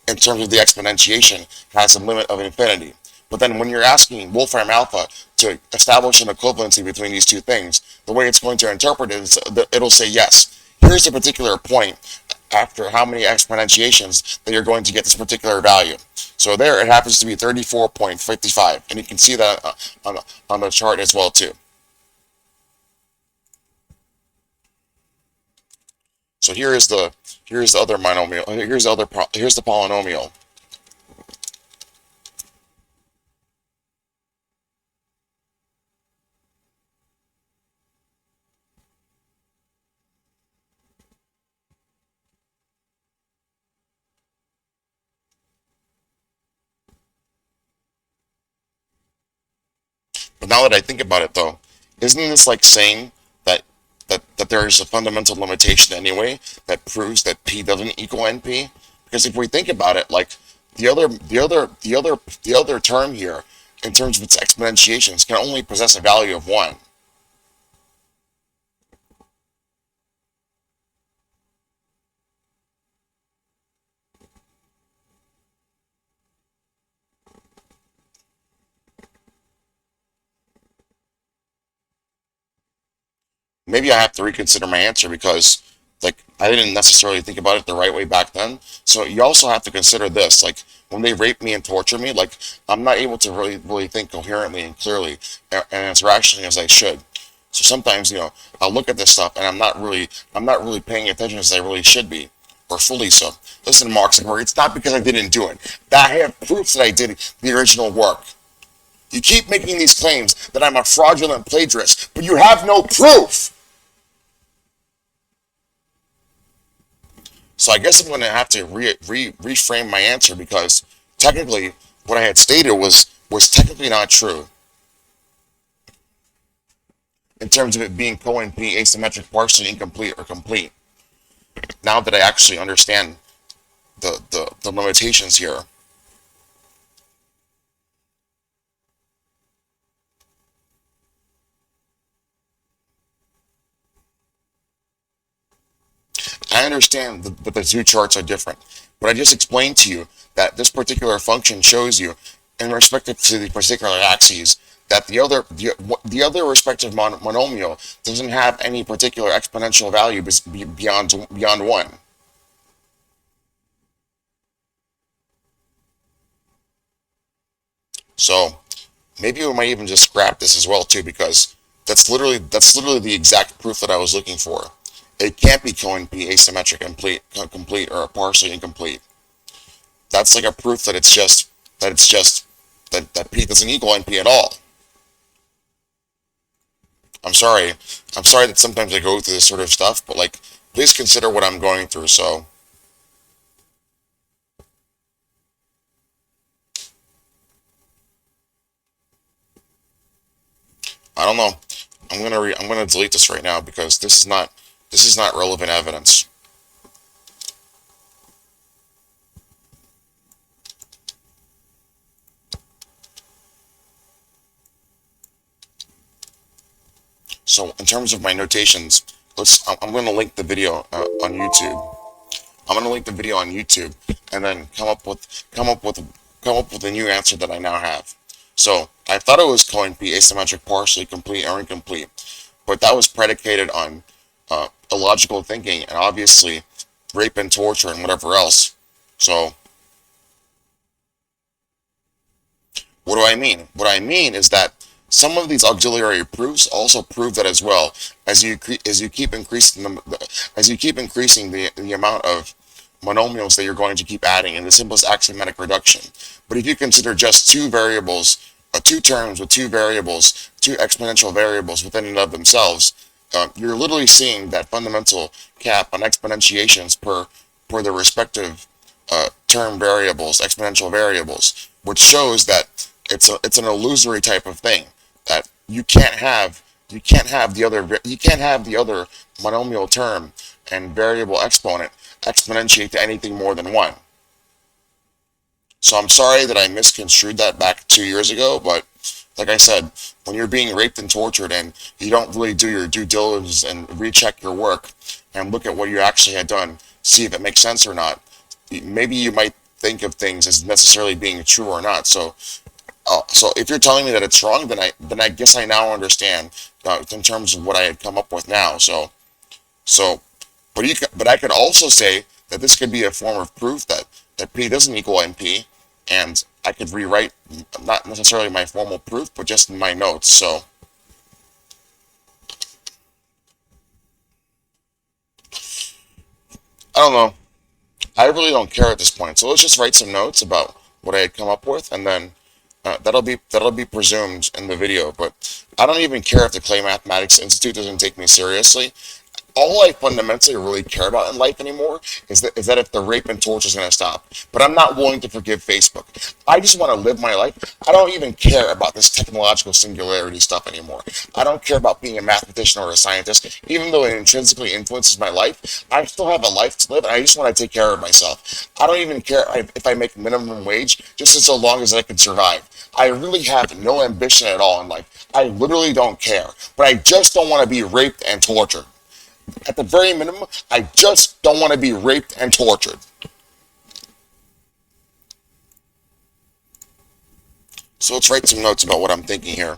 in terms of the exponentiation, has a limit of infinity. But then when you're asking Wolfram alpha to establish an equivalency between these two things, the way it's going to interpret it is that it'll say, yes, here's a particular point after how many exponentiations that you're going to get this particular value. So there it happens to be 34.55, and you can see that on the chart as well too. So here's the other monomial. Here's the polynomial. But now that I think about it, though, isn't this like saying that there is a fundamental limitation anyway that proves that P doesn't equal NP? Because if we think about it, like the other term here, in terms of its exponentiations, can only possess a value of 1. Maybe I have to reconsider my answer because, like, I didn't necessarily think about it the right way back then. So you also have to consider this, like, when they rape me and torture me, like, I'm not able to really think coherently and clearly and as rationally as I should. So sometimes, I'll look at this stuff and I'm not really paying attention as I really should be, or fully so. Listen, Mark Zuckerberg, it's not because I didn't do it. That I have proofs that I did the original work. You keep making these claims that I'm a fraudulent plagiarist, but you have no proof. So I guess I'm going to have to reframe my answer, because technically what I had stated was technically not true in terms of it being Co-NP-Asymmetric, partially incomplete, or complete. Now that I actually understand the limitations here. I understand that the two charts are different, but I just explained to you that this particular function shows you, in respect to the particular axes, that the other respective monomial doesn't have any particular exponential value beyond 1. So maybe we might even just scrap this as well too, because that's literally the exact proof that I was looking for. It can't be Co-NP-Asymmetric complete or partially incomplete. That's like a proof that that P doesn't equal NP at all. I'm sorry. I'm sorry that sometimes I go through this sort of stuff, but like, please consider what I'm going through. So I don't know. I'm gonna delete this right now, because this is not relevant evidence. So in terms of my notations, I'm going to link the video on YouTube. I'm going to link the video on YouTube and then come up with come up with a new answer that I now have. So I thought it was Co-NP-Asymmetric, partially complete or incomplete, but that was predicated on illogical thinking and obviously rape and torture and whatever else. So what do I mean? What I mean is that some of these auxiliary proofs also prove that as well. As you keep increasing the amount of monomials that you're going to keep adding in the simplest axiomatic reduction. But if you consider just two variables, two terms with two variables, two exponential variables within and of themselves, you're literally seeing that fundamental cap on exponentiations per the respective term variables, exponential variables, which shows that it's an illusory type of thing that you can't have the other monomial term and variable exponent exponentiate to anything more than one. So I'm sorry that I misconstrued that back 2 years ago, but like I said, when you're being raped and tortured and you don't really do your due diligence and recheck your work and look at what you actually had done, see if it makes sense or not, maybe you might think of things as necessarily being true or not. So if you're telling me that it's wrong, then I guess I now understand in terms of what I had come up with now. So but I could also say that this could be a form of proof that P doesn't equal NP, and I could rewrite not necessarily my formal proof, but just my notes. So I don't know. I really don't care at this point. So let's just write some notes about what I had come up with, and then that'll be presumed in the video. But I don't even care if the Clay Mathematics Institute doesn't take me seriously. All I fundamentally really care about in life anymore is that if the rape and torture is going to stop. But I'm not willing to forgive Facebook. I just want to live my life. I don't even care about this technological singularity stuff anymore. I don't care about being a mathematician or a scientist. Even though it intrinsically influences my life, I still have a life to live, and I just want to take care of myself. I don't even care if I make minimum wage, just as so long as I can survive. I really have no ambition at all in life. I literally don't care. But I just don't want to be raped and tortured. At the very minimum, I just don't want to be raped and tortured. So let's write some notes about what I'm thinking here.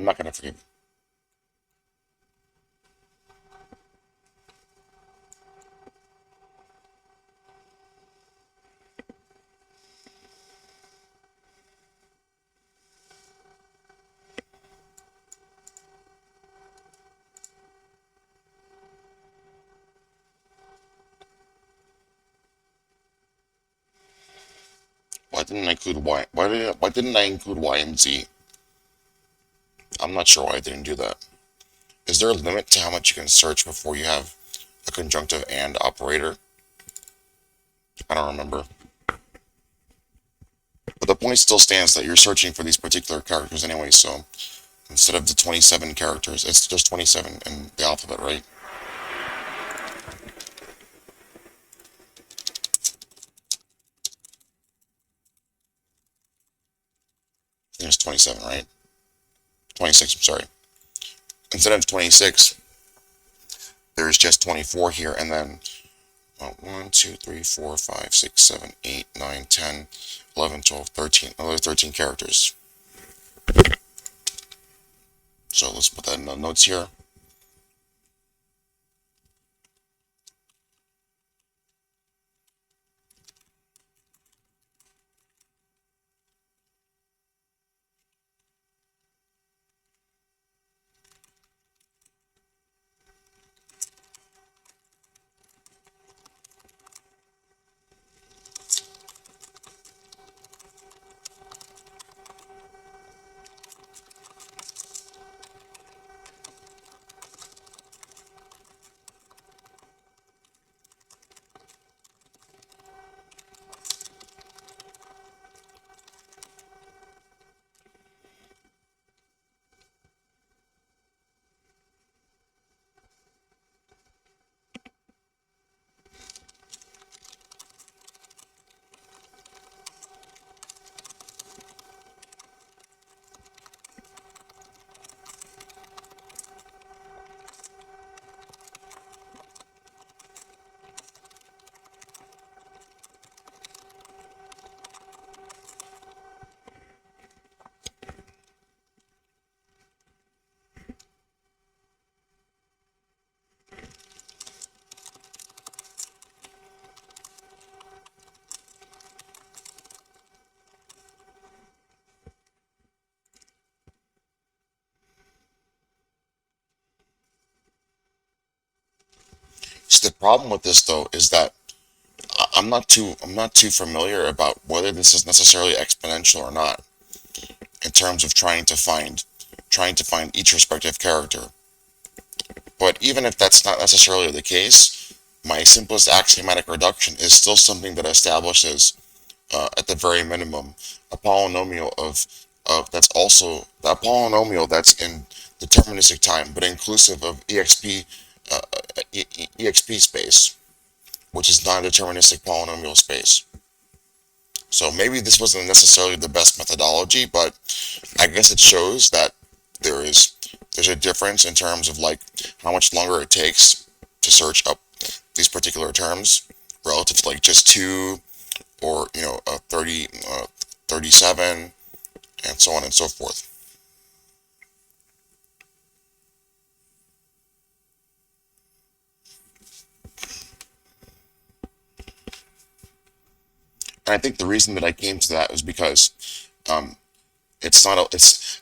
I'm not gonna forgive you. Why didn't I include Y? Why didn't I include Y and Z? I'm not sure why I didn't do that. Is there a limit to how much you can search before you have a conjunctive and operator? I don't remember. But the point still stands that you're searching for these particular characters anyway, so instead of the 27 characters, it's just 27 in the alphabet, right? I think it's 27, right? 26, I'm sorry. Instead of 26, there's just 24 here, and then 1, 2, 3, 4, 5, 6, 7, 8, 9, 10, 11, 12, 13, another 13 characters. So let's put that in the notes here. So the problem with this though is that I'm not too familiar about whether this is necessarily exponential or not in terms of trying to find each respective character. But even if that's not necessarily the case, my simplest axiomatic reduction is still something that establishes, at the very minimum, a polynomial of that's also a polynomial that's in deterministic time, but inclusive of exp space, which is non-deterministic polynomial space. So maybe this wasn't necessarily the best methodology, but I guess it shows that there is there's a difference in terms of like how much longer it takes to search up these particular terms relative to like just 2 or 30 37 and so on and so forth. And I think the reason that I came to that is because um, it's not a, it's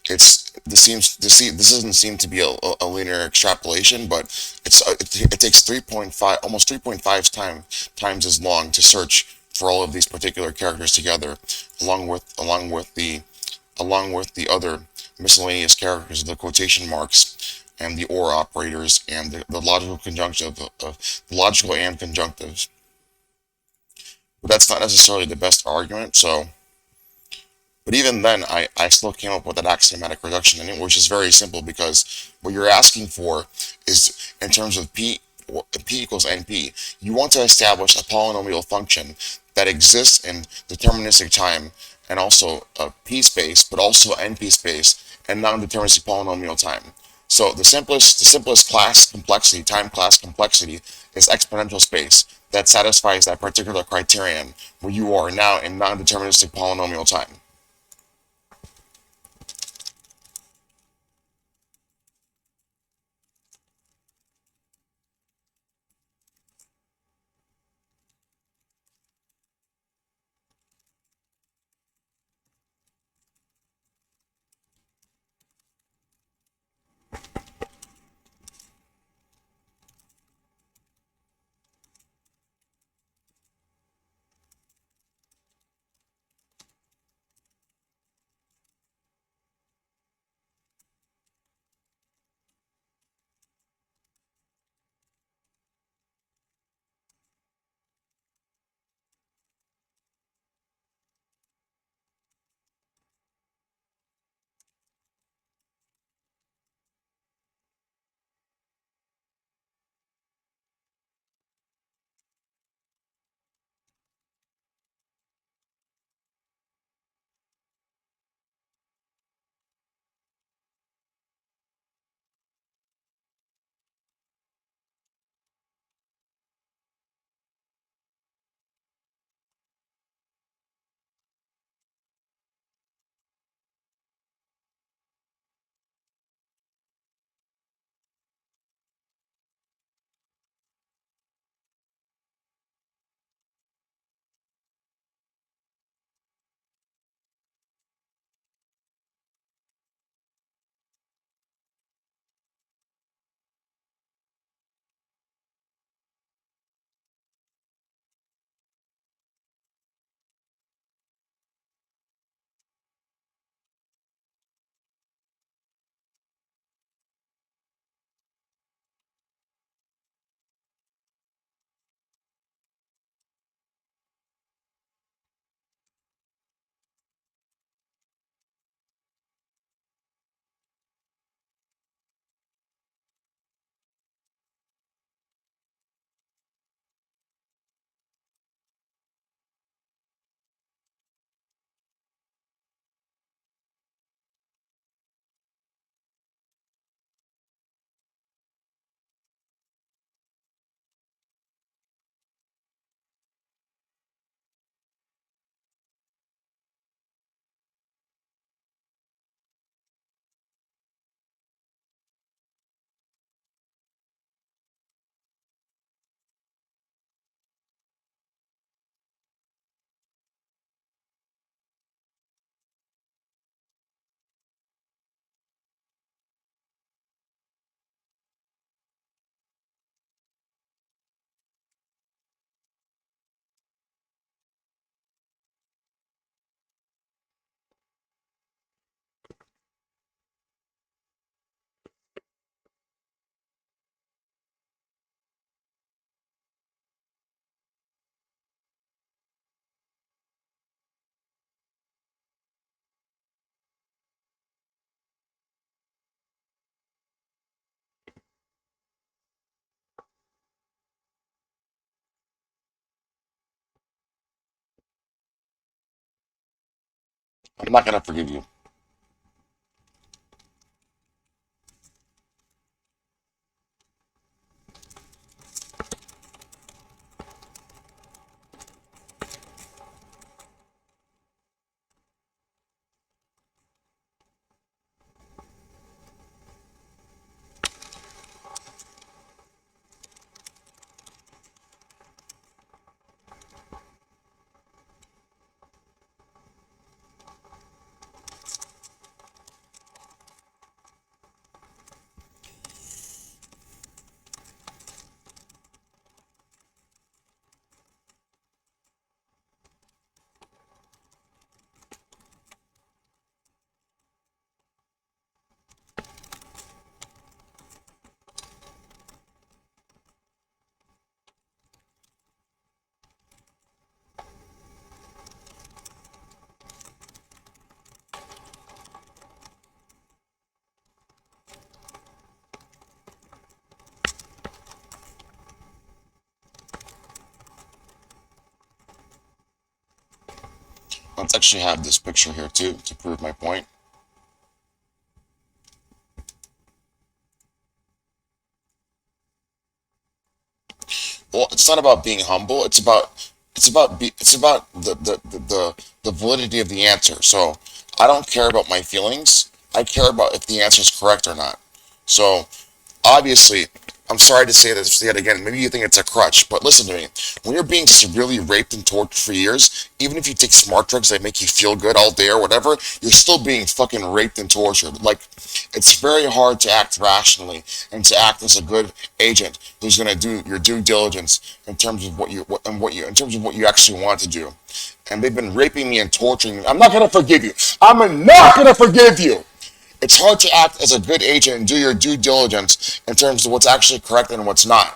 this doesn't seem to be a linear extrapolation, but it takes 3.5 almost 3.5 times as long to search for all of these particular characters together, along with the other miscellaneous characters, the quotation marks and the or operators and the logical conjunctive of the logical and conjunctives. But that's not necessarily the best argument, so but even then, I still came up with an axiomatic reduction in it, which is very simple because what you're asking for is in terms of P equals NP, you want to establish a polynomial function that exists in deterministic time and also P space, but also NP space and non-deterministic polynomial time. So the simplest class complexity, time class complexity, is exponential space that satisfies that particular criterion where you are now in non-deterministic polynomial time. I'm not gonna forgive you. Let's actually have this picture here too to prove my point. Well, it's not about being humble. It's about the validity of the answer. So I don't care about my feelings. I care about if the answer is correct or not. So obviously, I'm sorry to say this yet again. Maybe you think it's a crutch, but listen to me. When you're being severely raped and tortured for years, even if you take smart drugs that make you feel good all day or whatever, you're still being fucking raped and tortured. Like, it's very hard to act rationally and to act as a good agent who's going to do your due diligence in terms of in terms of what you actually want to do. And they've been raping me and torturing me. I'm not going to forgive you. I'm not going to forgive you. It's hard to act as a good agent and do your due diligence in terms of what's actually correct and what's not.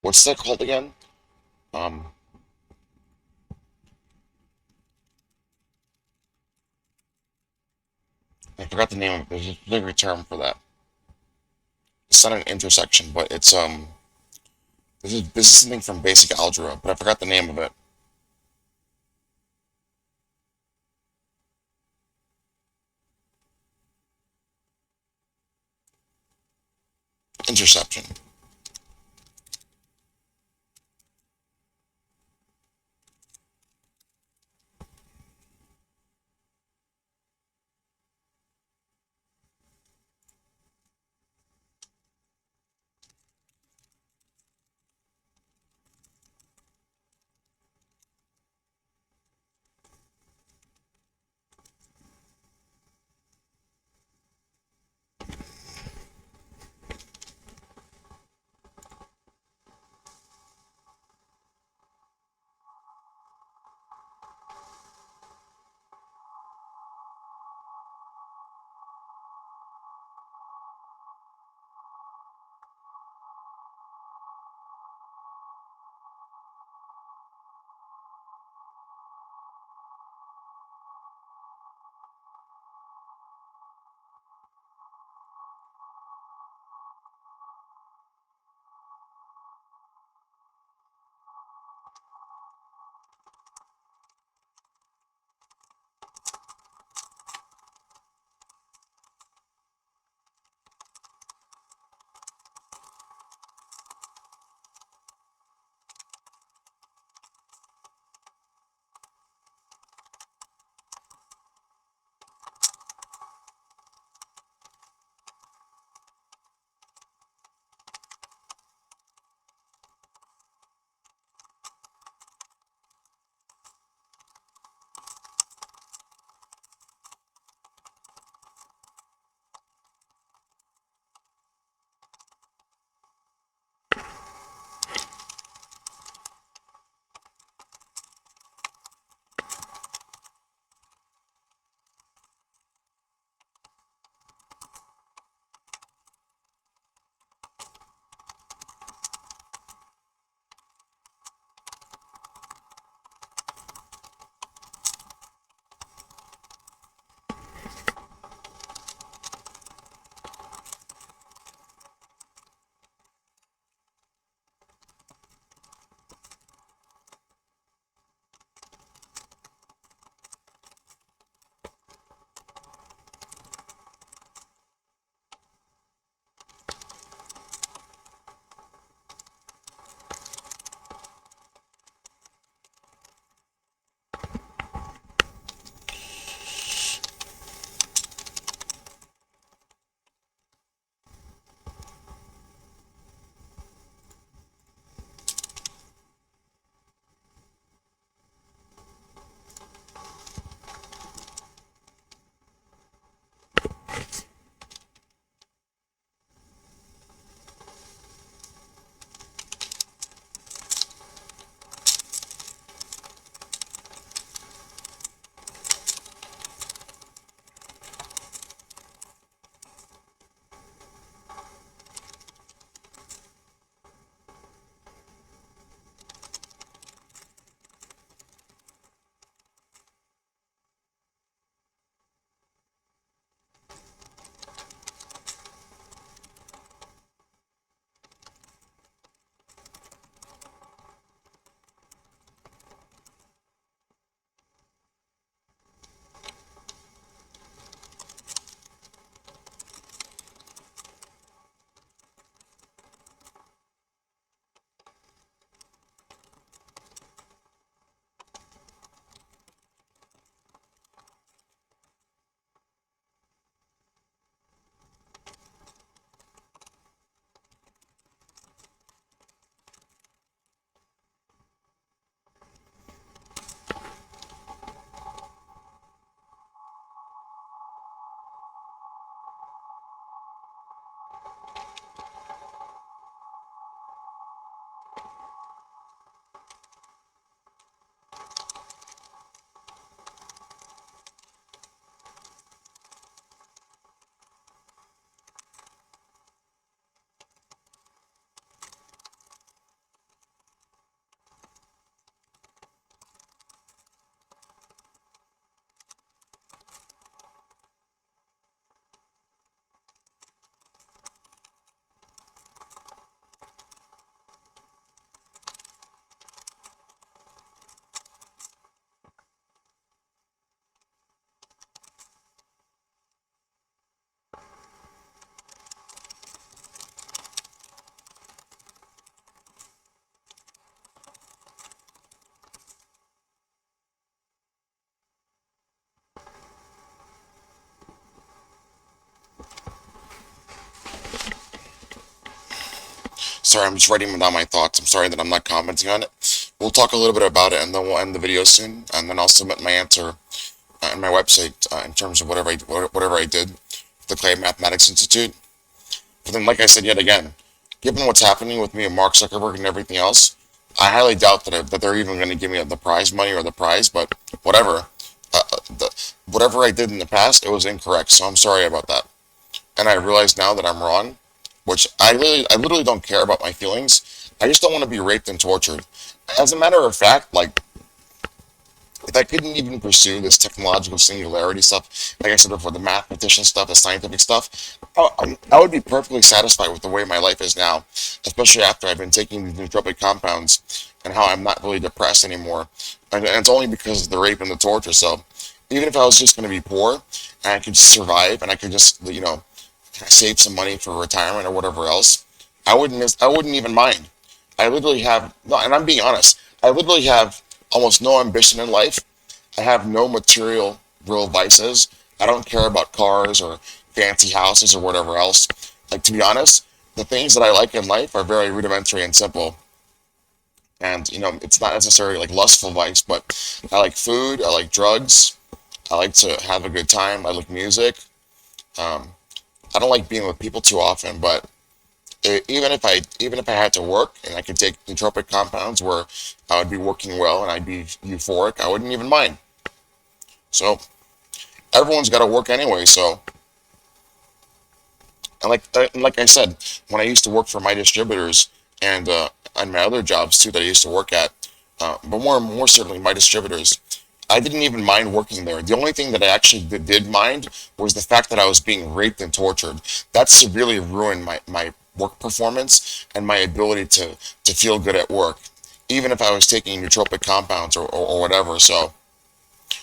What's that called again? Um, I forgot the name of it. There's a specific term for that. It's not an intersection, but this is something from basic algebra, but I forgot the name of it. Interception. Sorry, I'm just writing down my thoughts. I'm sorry that I'm not commenting on it. We'll talk a little bit about it, and then we'll end the video soon, and then I'll submit my answer on my website in terms of whatever I did with the Clay Mathematics Institute. But then, like I said yet again, given what's happening with me and Mark Zuckerberg and everything else, I highly doubt that they're even going to give me the prize money or the prize. But whatever, whatever I did in the past, it was incorrect. So I'm sorry about that. And I realize now that I'm wrong, which I literally don't care about my feelings. I just don't want to be raped and tortured. As a matter of fact, like, if I couldn't even pursue this technological singularity stuff, like I said before, the mathematician stuff, the scientific stuff, I would be perfectly satisfied with the way my life is now, especially after I've been taking these nootropic compounds and how I'm not really depressed anymore. And it's only because of the rape and the torture. So even if I was just going to be poor and I could just survive and I could just, save some money for retirement or whatever else, I wouldn't even mind. I literally have, no, and I'm being honest, I literally have almost no ambition in life. I have no material real vices. I don't care about cars or fancy houses or whatever else. Like, to be honest, the things that I like in life are very rudimentary and simple. And, it's not necessarily like lustful vice, but I like food, I like drugs, I like to have a good time, I like music. Um, I don't like being with people too often, but even if I had to work and I could take nootropic compounds where I would be working well and I'd be euphoric, I wouldn't even mind. So everyone's got to work anyway. So and like I said, when I used to work for my distributors and my other jobs too that I used to work at, but more certainly my distributors, I didn't even mind working there. The only thing that I actually did mind was the fact that I was being raped and tortured. That severely ruined my work performance and my ability to feel good at work, even if I was taking nootropic compounds or whatever. So,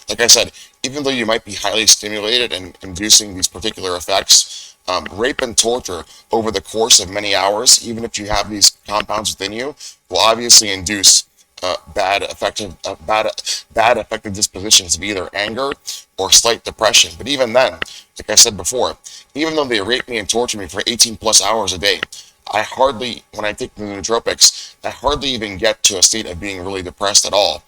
like I said, even though you might be highly stimulated and inducing these particular effects, rape and torture over the course of many hours, even if you have these compounds within you, will obviously induce bad affective dispositions of either anger or slight depression. But even then, like I said before, even though they rape me and torture me for 18 plus hours a day, when I take the nootropics, I hardly even get to a state of being really depressed at all.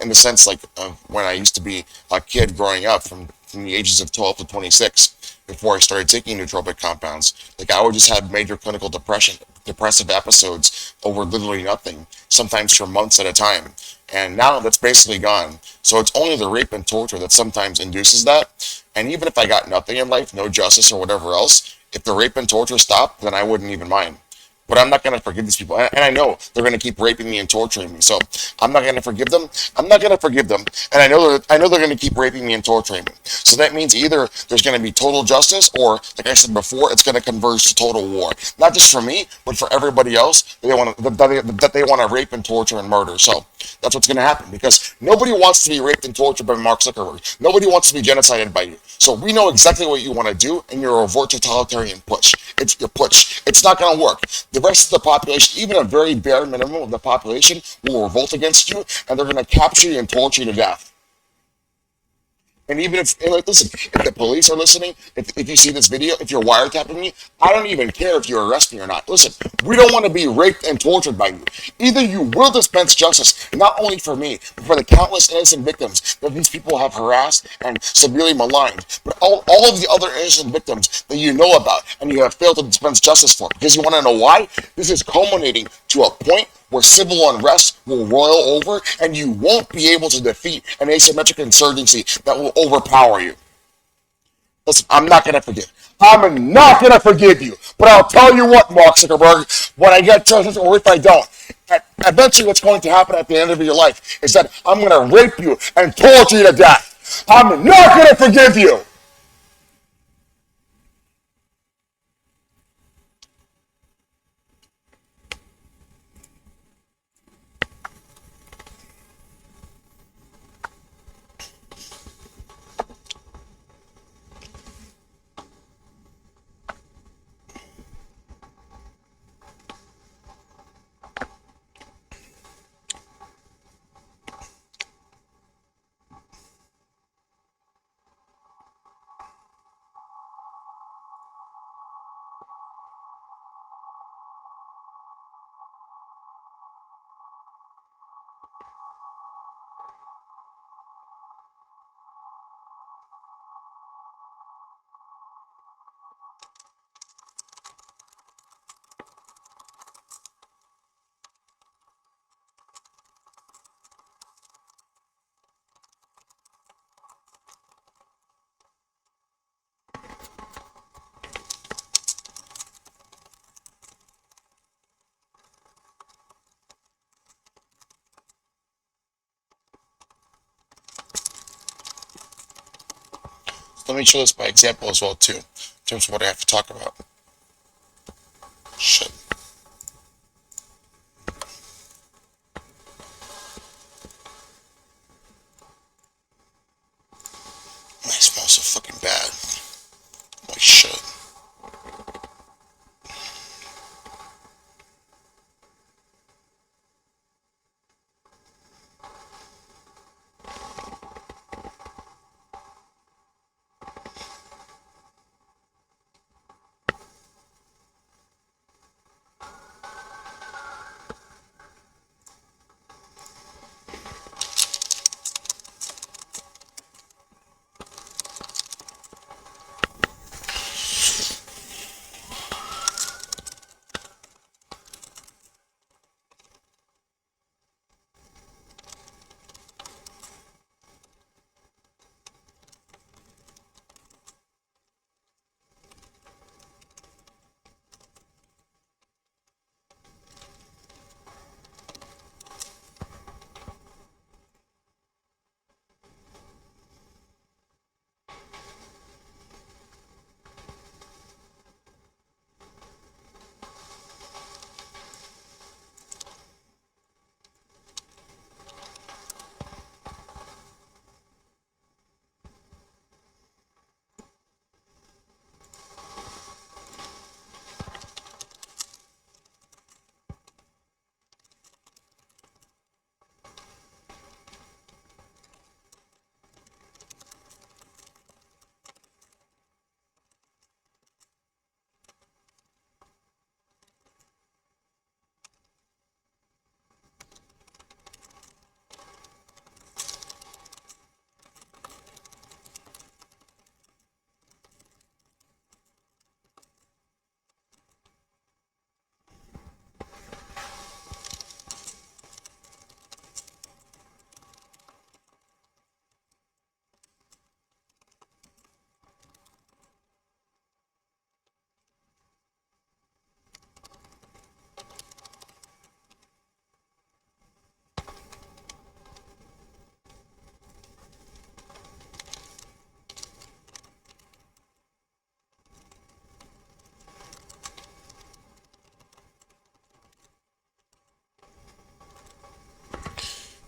In the sense, like when I used to be a kid growing up from the ages of 12 to 26, before I started taking nootropic compounds, like I would just have major clinical depressive episodes over literally nothing, sometimes for months at a time. And now that's basically gone. So it's only the rape and torture that sometimes induces that. And even if I got nothing in life, no justice or whatever else, if the rape and torture stopped, then I wouldn't even mind. But I'm not going to forgive these people. And I know they're going to keep raping me and torturing me. So I'm not going to forgive them. I'm not going to forgive them. And I know they're going to keep raping me and torturing me. So that means either there's going to be total justice or, like I said before, it's going to converge to total war. Not just for me, but for everybody else that they want to rape and torture and murder. So that's what's going to happen because nobody wants to be raped and tortured by Mark Zuckerberg. Nobody wants to be genocided by you. So we know exactly what you want to do, and you're a overt totalitarian push. It's your push. It's not going to work. The rest of the population, even a very bare minimum of the population, will revolt against you, and they're going to capture you and torture you to death. And even if, and like, listen, if the police are listening, if you see this video, if you're wiretapping me, I don't even care if you arrest me or not. Listen, we don't want to be raped and tortured by you. Either you will dispense justice, not only for me, but for the countless innocent victims that these people have harassed and severely maligned, but all of the other innocent victims that you know about and you have failed to dispense justice for. Because you want to know why? This is culminating to a point where civil unrest will roil over and you won't be able to defeat an asymmetric insurgency that will overpower you. Listen, I'm not going to forgive. I'm not going to forgive you. But I'll tell you what, Mark Zuckerberg, when I get justice or if I don't, eventually what's going to happen at the end of your life is that I'm going to rape you and torture you to death. I'm not going to forgive you. Let me show this by example as well too, in terms of what I have to talk about. Shit. I smell so fucking bad. Like shit.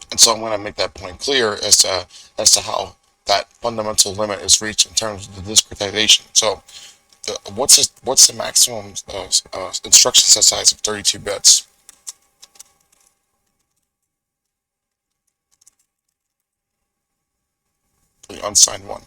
And so I'm going to make that point clear as to how that fundamental limit is reached in terms of the discretization. So what's the maximum instruction set size of 32 bits? For the unsigned one.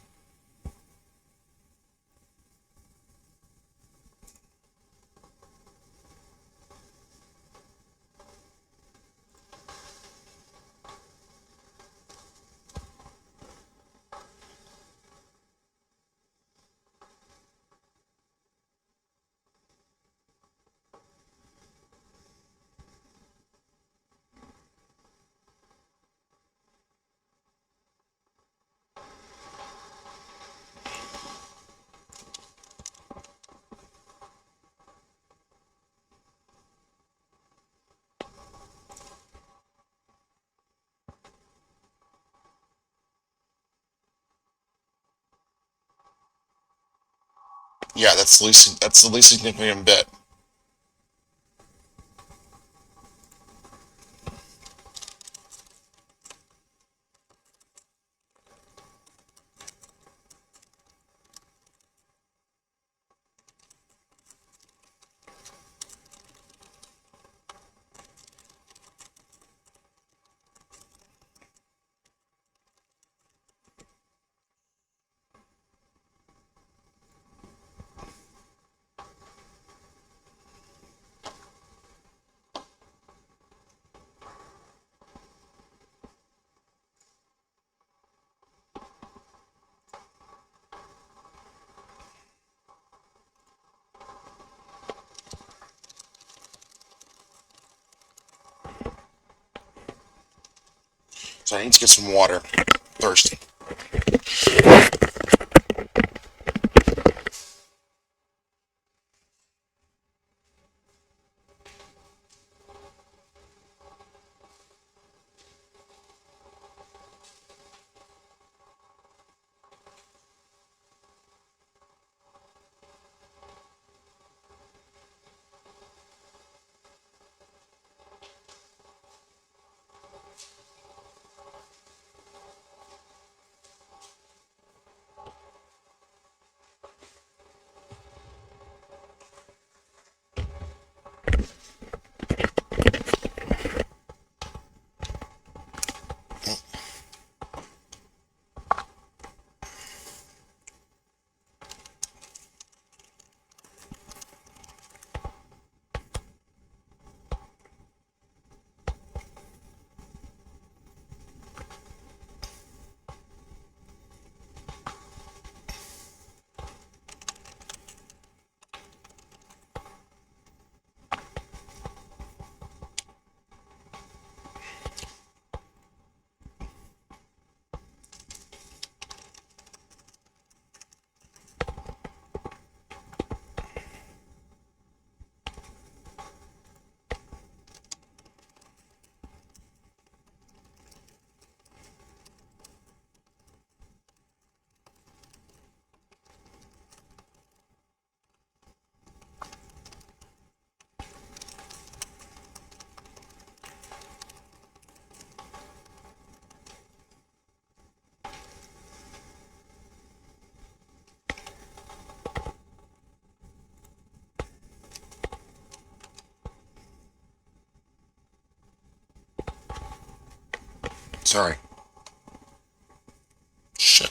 Yeah, that's the least significant bit. So I need to get some water. Thirsty. Sorry. Shit.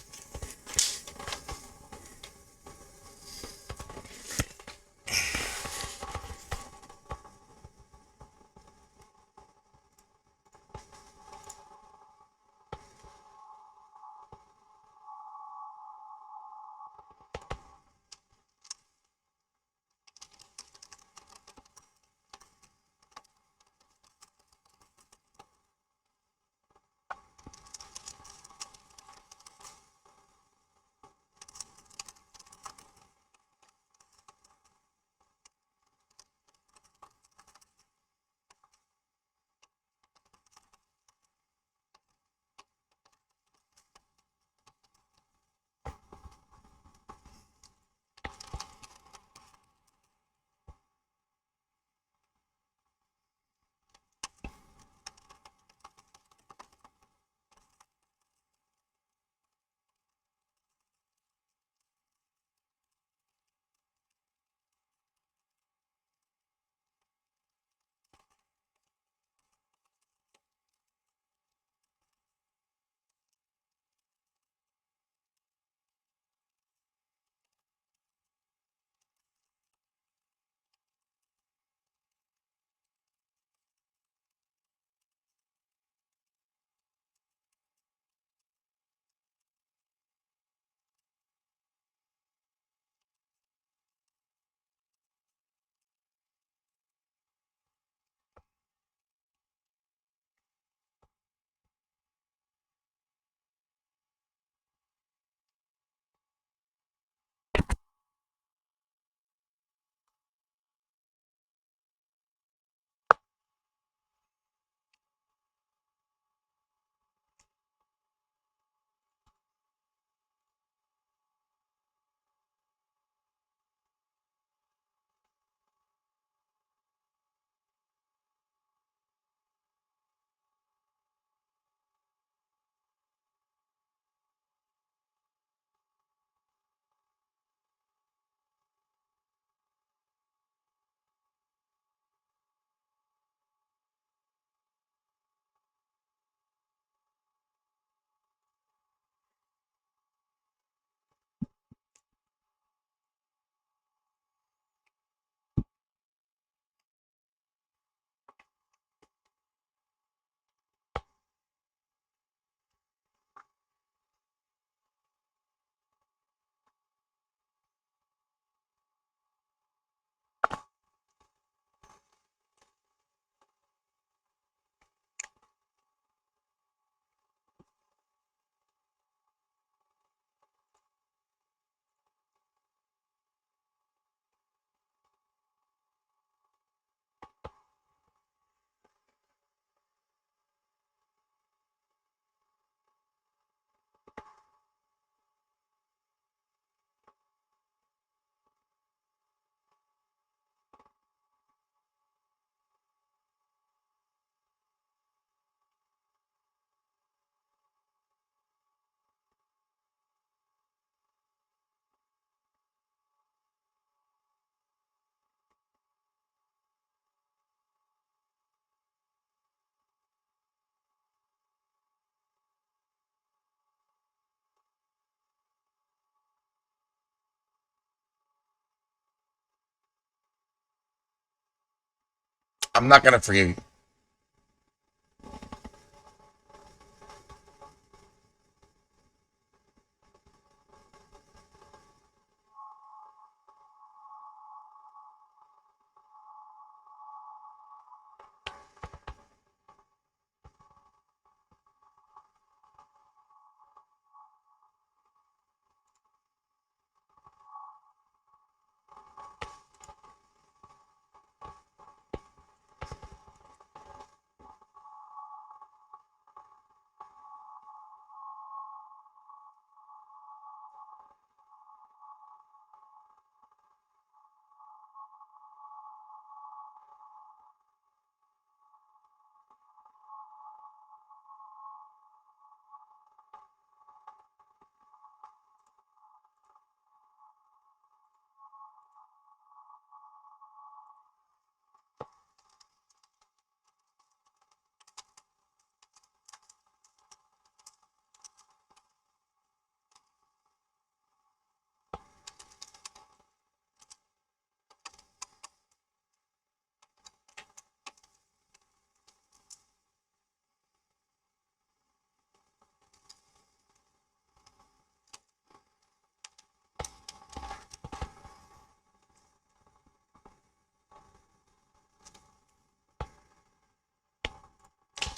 I'm not gonna forgive you.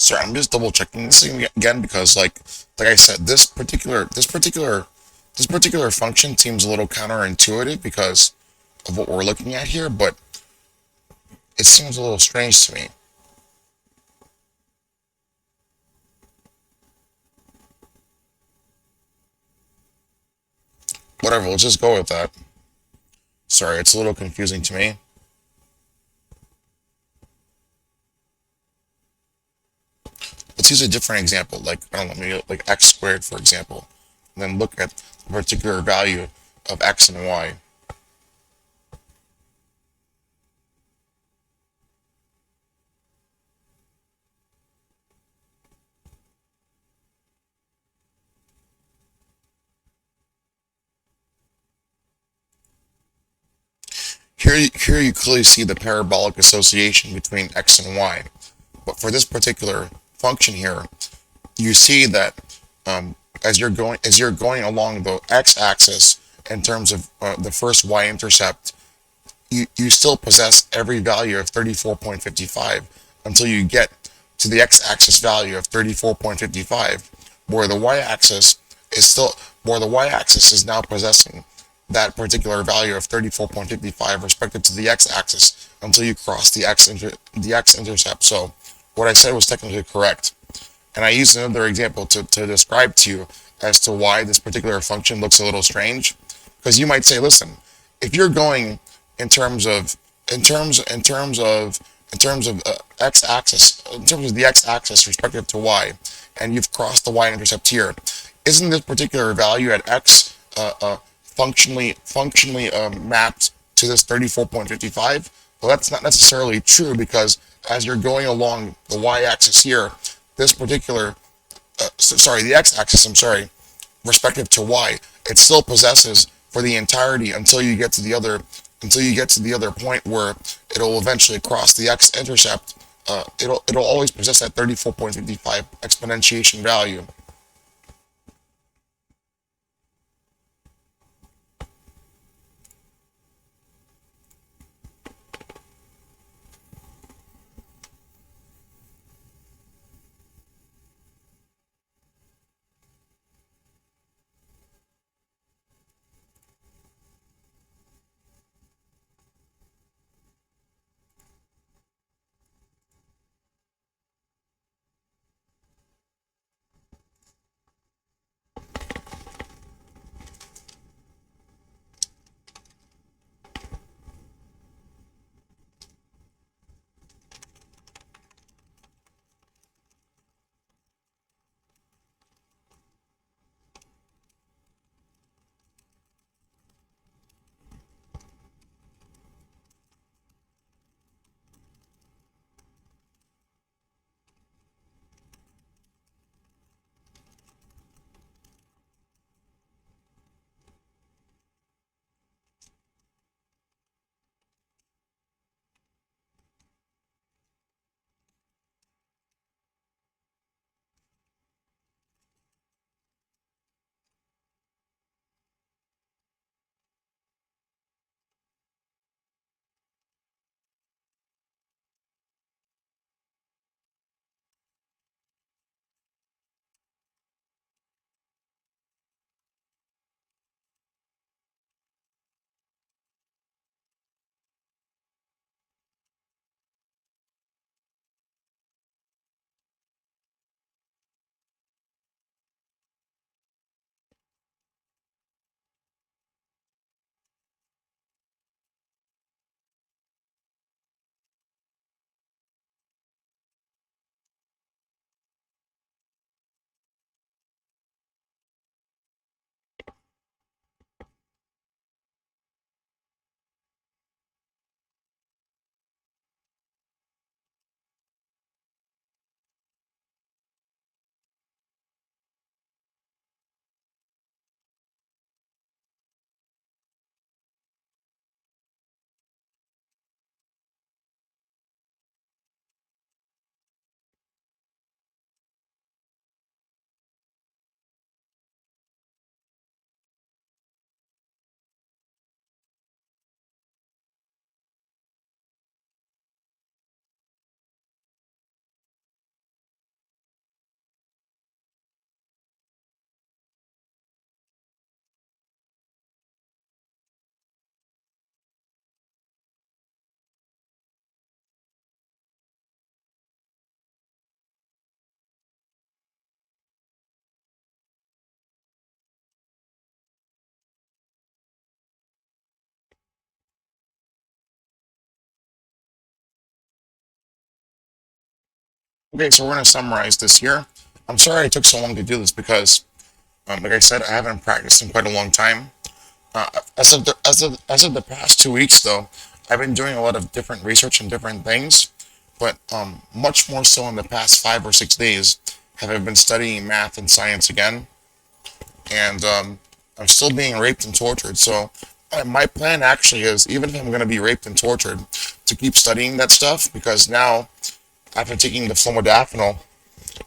Sorry, I'm just double checking this again because, like I said, this particular function seems a little counterintuitive because of what we're looking at here, but it seems a little strange to me. Whatever, let's just go with that. Sorry, it's a little confusing to me. Let's use a different example, like, I don't know, maybe like x squared, for example, and then look at the particular value of x and y. Here you clearly see the parabolic association between x and y. But for this particular function here, you see that as you're going along the x-axis in terms of the first y-intercept, you still possess every value of 34.55 until you get to the x-axis value of 34.55, where the y-axis is still where the y-axis is now possessing that particular value of 34.55 respective to the x-axis until you cross the x-intercept. So what I said was technically correct. And I used another example to describe to you as to why this particular function looks a little strange. Because you might say, listen, if you're going in terms of x-axis, in terms of the x-axis respective to y, and you've crossed the y-intercept here, isn't this particular value at x functionally mapped to this 34.55? Well, that's not necessarily true because as you're going along the y-axis here, this particular, the x-axis, I'm sorry, respective to y, it still possesses for the entirety until you get to the other point where it'll eventually cross the x-intercept. It'll always possess that 34.55 exponentiation value. Okay, so we're going to summarize this here. I'm sorry it took so long to do this because, like I said, I haven't practiced in quite a long time. As of the past 2 weeks, though, I've been doing a lot of different research and different things, but much more so in the past 5 or 6 days have I been studying math and science again, and I'm still being raped and tortured. So my plan actually is, even if I'm going to be raped and tortured, to keep studying that stuff because now, after taking the modafinil,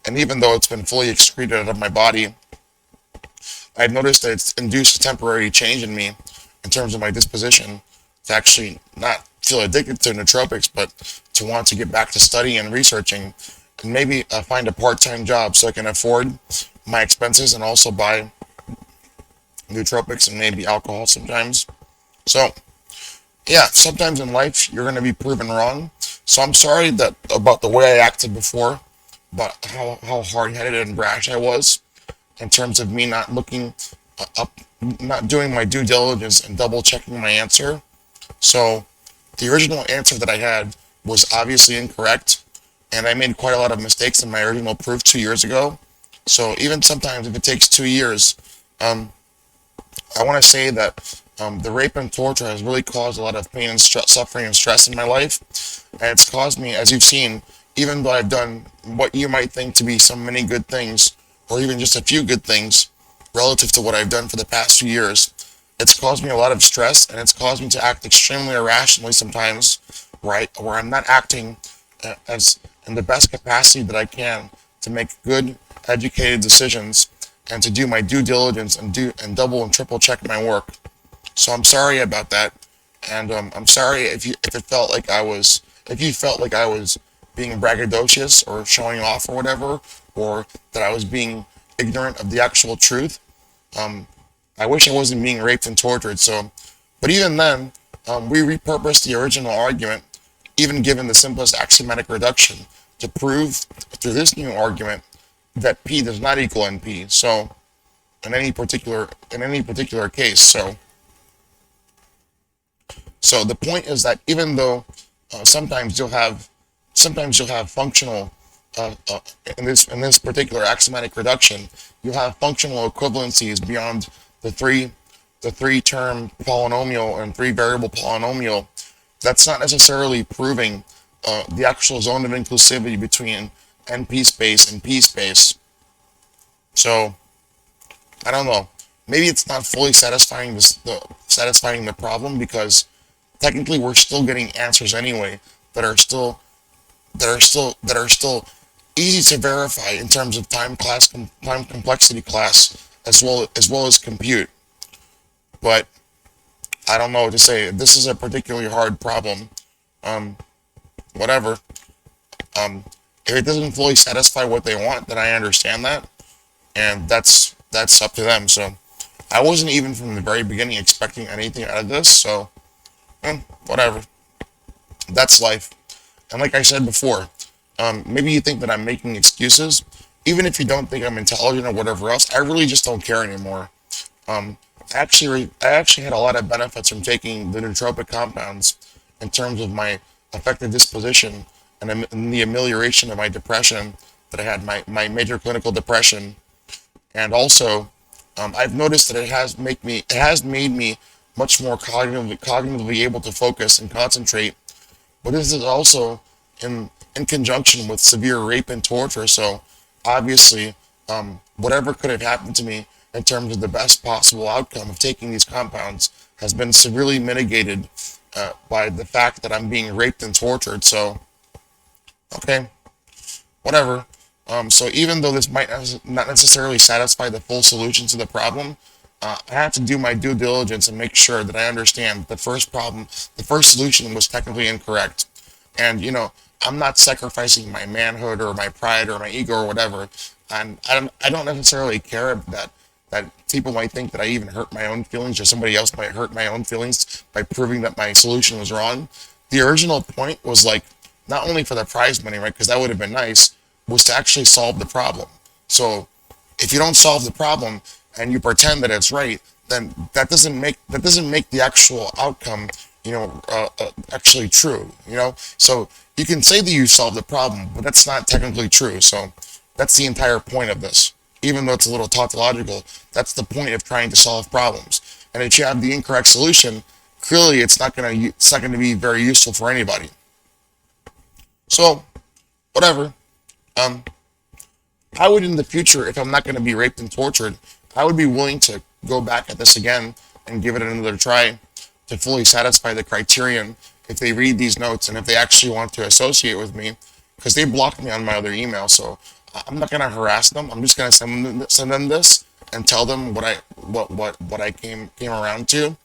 and even though it's been fully excreted out of my body, I've noticed that it's induced a temporary change in me in terms of my disposition to actually not feel addicted to nootropics, but to want to get back to studying and researching, and maybe find a part-time job so I can afford my expenses and also buy nootropics and maybe alcohol sometimes. So, yeah, sometimes in life you're going to be proven wrong. So I'm sorry that about the way I acted before, about how hard-headed and brash I was in terms of me not looking up, not doing my due diligence and double checking my answer. So the original answer that I had was obviously incorrect, and I made quite a lot of mistakes in my original proof 2 years ago. So even sometimes if it takes 2 years, um, I want to say that the rape and torture has really caused a lot of pain and suffering and stress in my life, and it's caused me, as you've seen, even though I've done what you might think to be so many good things, or even just a few good things, relative to what I've done for the past few years, it's caused me a lot of stress, and it's caused me to act extremely irrationally sometimes, right, where I'm not acting as in the best capacity that I can to make good, educated decisions and to do my due diligence and double and triple check my work. So I'm sorry about that, and I'm sorry if it felt like I was if you felt like I was being braggadocious or showing off or whatever, or that I was being ignorant of the actual truth. Um, I wish I wasn't being raped and tortured. So, but even then, we repurposed the original argument, even given the simplest axiomatic reduction, to prove through this new argument that P does not equal NP. So, in any particular case, so the point is that even though sometimes you'll have functional in this particular axiomatic reduction, you have functional equivalencies beyond the three the three term polynomial and three variable polynomial. That's not necessarily proving the actual zone of inclusivity between NP space and P space. So I don't know. Maybe it's not fully satisfying the problem because technically we're still getting answers anyway that are still easy to verify in terms of time complexity class as well as compute. But I don't know what to say. This is a particularly hard problem. Um, Whatever. Um, if it doesn't fully satisfy what they want, then I understand that, and that's up to them. So I wasn't even from the very beginning expecting anything out of this. So whatever. That's life. And like I said before, maybe you think that I'm making excuses. Even if you don't think I'm intelligent or whatever else, I really just don't care anymore. Um, I actually had a lot of benefits from taking the nootropic compounds in terms of my affected disposition and the amelioration of my depression that I had, my major clinical depression. And also, I've noticed that it has made me much more cognitively able to focus and concentrate, but this is also in conjunction with severe rape and torture. So obviously, whatever could have happened to me in terms of the best possible outcome of taking these compounds has been severely mitigated by the fact that I'm being raped and tortured. So okay, whatever. So even though this might not necessarily satisfy the full solution to the problem, I have to do my due diligence and make sure that I understand the first solution was technically incorrect. And, I'm not sacrificing my manhood or my pride or my ego or whatever. And I don't necessarily care that people might think that I even hurt my own feelings or somebody else might hurt my own feelings by proving that my solution was wrong. The original point was like, not only for the prize money, right, because that would have been nice, was to actually solve the problem. So if you don't solve the problem and you pretend that it's right, then that doesn't make the actual outcome actually true. So you can say that you solved the problem, but that's not technically true. So that's the entire point of this. Even though it's a little tautological, that's the point of trying to solve problems. And if you have the incorrect solution, clearly it's not gonna be very useful for anybody. So whatever. Um, I would in the future, if I'm not going to be raped and tortured, I would be willing to go back at this again and give it another try to fully satisfy the criterion if they read these notes and if they actually want to associate with me, because they blocked me on my other email. So I'm not going to harass them. I'm just going to send them this and tell them what I came around to.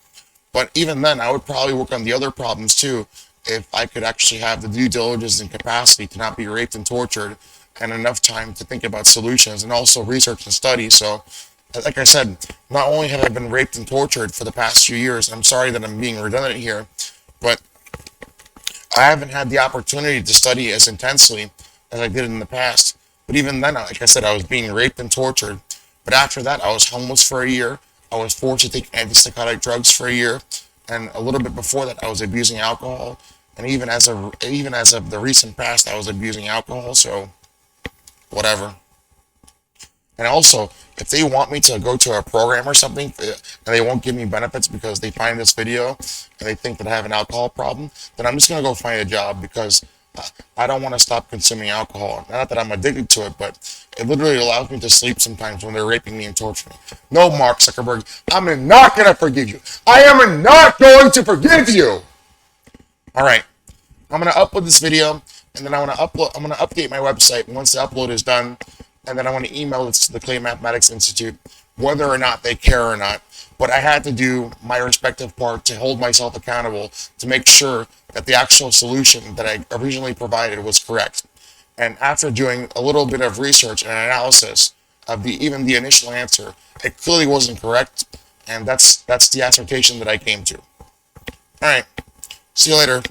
But even then, I would probably work on the other problems too if I could actually have the due diligence and capacity to not be raped and tortured and enough time to think about solutions and also research and study. So, like I said, not only have I been raped and tortured for the past few years, I'm sorry that I'm being redundant here, but I haven't had the opportunity to study as intensely as I did in the past. But even then, like I said, I was being raped and tortured. But after that, I was homeless for a year. I was forced to take antipsychotic drugs for a year, and a little bit before that, I was abusing alcohol. And even as of the recent past, I was abusing alcohol. So whatever. And also, if they want me to go to a program or something, and they won't give me benefits because they find this video and they think that I have an alcohol problem, then I'm just gonna go find a job because I don't want to stop consuming alcohol. Not that I'm addicted to it, but it literally allows me to sleep sometimes when they're raping me and torturing me. No, Mark Zuckerberg, I'm not gonna forgive you. I am not going to forgive you. All right, I'm gonna upload this video, and then I'm gonna update my website once the upload is done, and then I want to email this to the Clay Mathematics Institute, whether or not they care or not. But I had to do my respective part to hold myself accountable to make sure that the actual solution that I originally provided was correct. And after doing a little bit of research and analysis of even the initial answer, it clearly wasn't correct, and that's the assertion that I came to. All right, see you later.